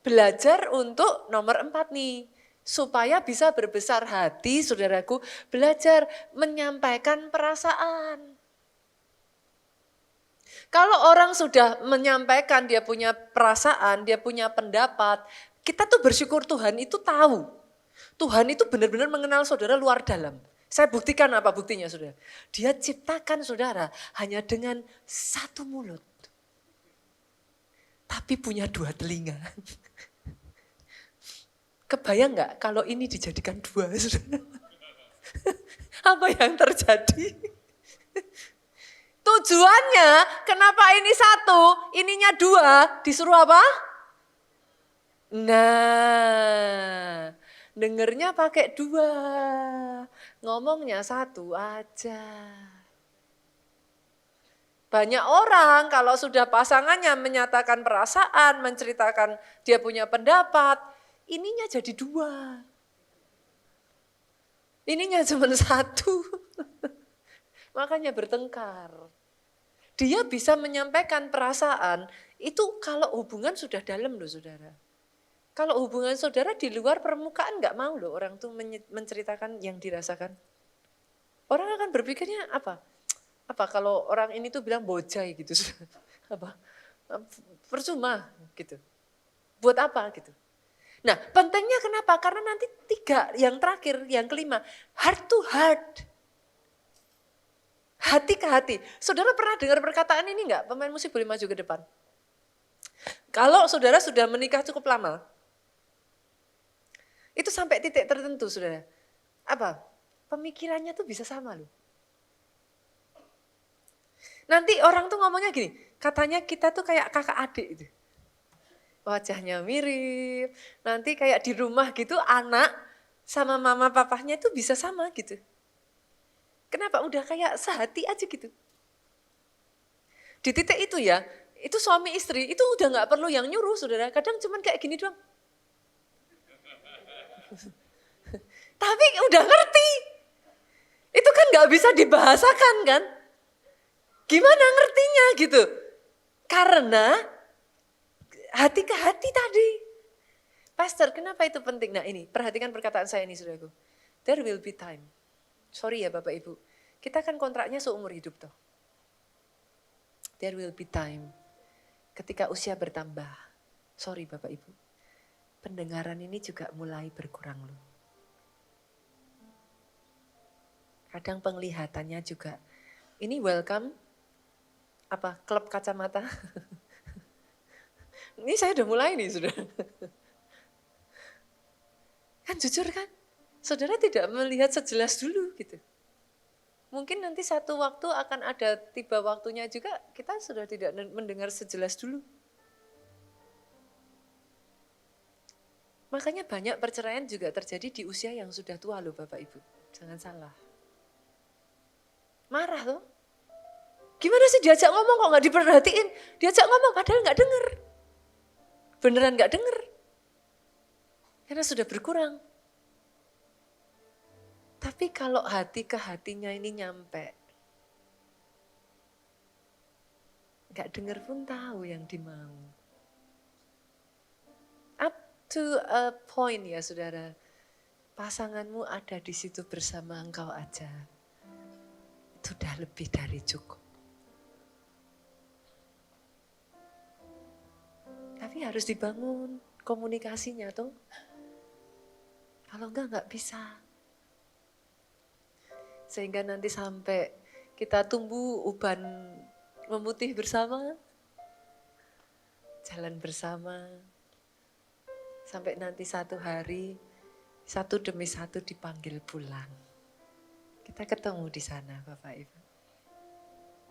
Belajar untuk nomor 4 nih. Supaya bisa berbesar hati, saudaraku, belajar menyampaikan perasaan. Kalau orang sudah menyampaikan dia punya perasaan, dia punya pendapat, kita tuh bersyukur Tuhan itu tahu. Tuhan itu benar-benar mengenal saudara luar dalam. Saya buktikan apa buktinya saudara. Dia ciptakan saudara hanya dengan 1 mulut. Tapi punya 2 telinga. Kebayang nggak kalau ini dijadikan 2? Apa yang terjadi? Tujuannya kenapa ini 1, ininya 2, disuruh apa? Nah, dengernya pakai 2, ngomongnya 1 aja. Banyak orang kalau sudah pasangannya menyatakan perasaan, menceritakan dia punya pendapat, ininya jadi 2. Ininya cuma 1. Makanya bertengkar. Dia bisa menyampaikan perasaan, itu kalau hubungan sudah dalam loh saudara. Kalau hubungan saudara di luar permukaan gak mau loh orang tuh menceritakan yang dirasakan. Orang akan berpikirnya apa? Apa kalau orang ini tuh bilang bojai gitu. Apa? Percuma gitu. Buat apa gitu. Nah, pentingnya kenapa? Karena nanti 3, yang terakhir, yang kelima, heart to heart. Hati ke hati. Saudara pernah dengar perkataan ini enggak? Pemain musik boleh maju ke depan. Kalau saudara sudah menikah cukup lama, itu sampai titik tertentu saudara. Apa? Pemikirannya tuh bisa sama loh. Nanti orang tuh ngomongnya gini, katanya kita tuh kayak kakak adik itu. Wajahnya mirip, nanti kayak di rumah gitu anak sama mama papahnya itu bisa sama gitu. Kenapa? Udah kayak sehati aja gitu. Di titik itu ya, itu suami istri itu udah gak perlu yang nyuruh saudara, kadang cuman kayak gini doang. Tapi udah ngerti. Itu kan gak bisa dibahasakan kan. Gimana ngertinya gitu. Karena hati ke hati tadi. Pastor, kenapa itu penting? Nah ini, perhatikan perkataan saya ini saudaraku. There will be time. Sorry ya Bapak Ibu. Kita kan kontraknya seumur hidup toh. There will be time. Ketika usia bertambah. Sorry Bapak Ibu. Pendengaran ini juga mulai berkurang loh. Kadang penglihatannya juga. Ini welcome Apa? Klub kacamata? Ini saya udah mulai nih, sudah. Kan jujur kan? Saudara tidak melihat sejelas dulu gitu. Mungkin nanti satu waktu akan ada tiba waktunya juga kita sudah tidak mendengar sejelas dulu. Makanya banyak perceraian juga terjadi di usia yang sudah tua loh Bapak Ibu. Jangan salah. Marah loh. Gimana sih diajak ngomong kok gak diperhatiin? Diajak ngomong padahal gak denger. Beneran gak denger. Karena sudah berkurang. Tapi kalau hati ke hatinya ini nyampe, gak denger pun tahu yang dimau. Up to a point ya saudara, pasanganmu ada di situ bersama engkau aja. Itu udah lebih dari cukup. Tapi harus dibangun komunikasinya tuh. Kalau enggak bisa. Sehingga nanti sampai kita tumbuh uban memutih bersama, jalan bersama, sampai nanti satu hari, satu demi satu dipanggil pulang. Kita ketemu di sana Bapak Ibu.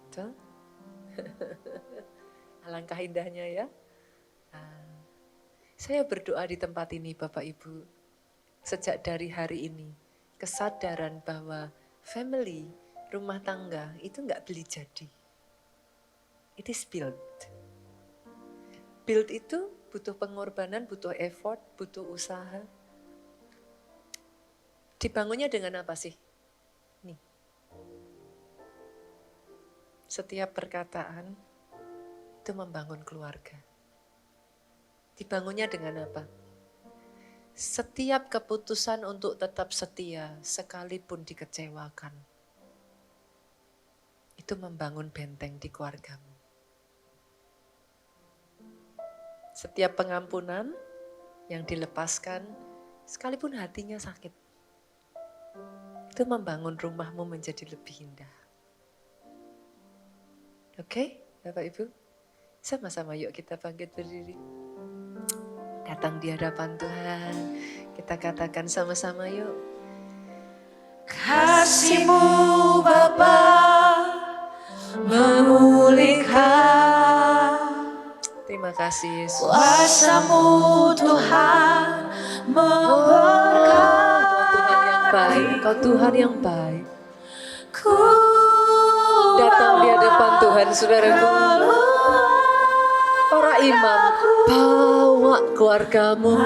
Betul? Alangkah indahnya ya. Saya berdoa di tempat ini Bapak Ibu, sejak dari hari ini, kesadaran bahwa family, rumah tangga itu enggak beli jadi. It is built. Build itu butuh pengorbanan, butuh effort, butuh usaha. Dibangunnya dengan apa sih? Nih. Setiap perkataan itu membangun keluarga. Dibangunnya dengan apa? Setiap keputusan untuk tetap setia sekalipun dikecewakan. Itu membangun benteng di keluargamu. Setiap pengampunan yang dilepaskan sekalipun hatinya sakit. Itu membangun rumahmu menjadi lebih indah. Oke, Bapak Ibu? Sama-sama yuk kita bangkit berdiri. Datang di hadapan Tuhan. Kita katakan sama-sama yuk. Kasih-Mu Bapa memulihkan. Terima kasih Yesus. Kuasa-Mu Tuhan memberkati. Engkau Tuhan yang baik. Ku datang di hadapan Tuhan saudaraku. Para imam, bawa keluargamu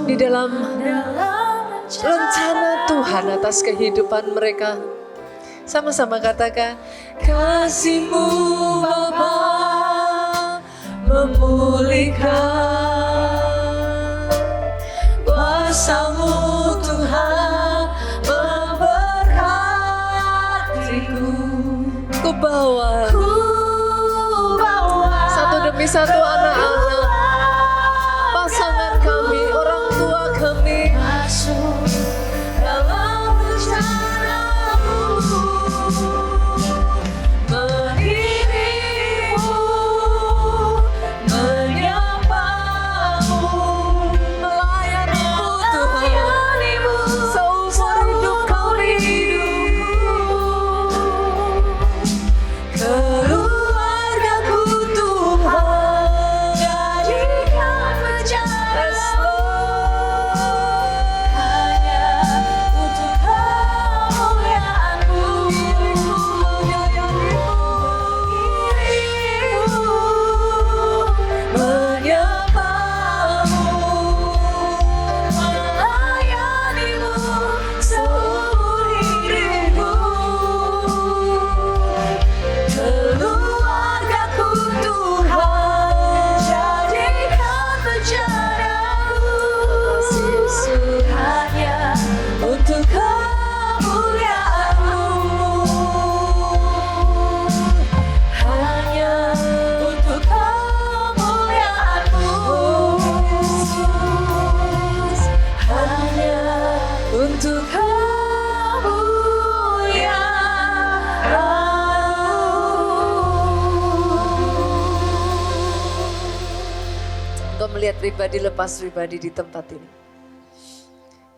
di dalam rencana Tuhan atas kehidupan mereka. Sama-sama katakan, kasih-Mu Bapa memulihkan, kuasa-Mu Tuhan memberkatiku. Ku bawa satu demi satu anak-anak, pasangan kami, orang tua kami, masuk dalam rencana-Mu, mengirimmu, menyapa-Mu, melayani-Mu Tuhan, seumur hidup kami. keluargaku Tuhan. Engkau melihat pribadi lepas pribadi di tempat ini.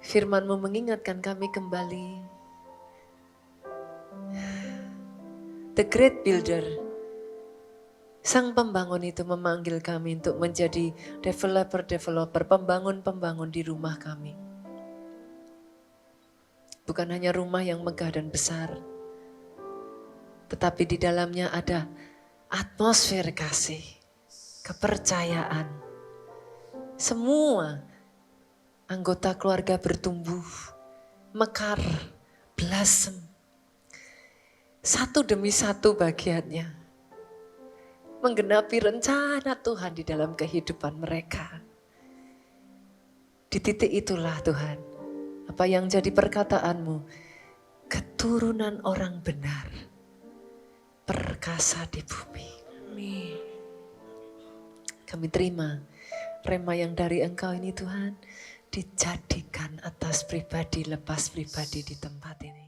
Firman-Mu mengingatkan kami kembali. The Great Builder, Sang Pembangun itu memanggil kami untuk menjadi developer-developer, pembangun-pembangun di rumah kami. Bukan hanya rumah yang megah dan besar, tetapi di dalamnya ada atmosfer kasih, kepercayaan. Semua anggota keluarga bertumbuh, mekar, blossom. Satu demi satu bagiannya. Menggenapi rencana Tuhan di dalam kehidupan mereka. Di titik itulah Tuhan, apa yang jadi perkataanmu, keturunan orang benar, perkasa di bumi. Amin. Kami terima rema yang dari Engkau ini Tuhan, dijadikan atas pribadi lepas pribadi di tempat ini.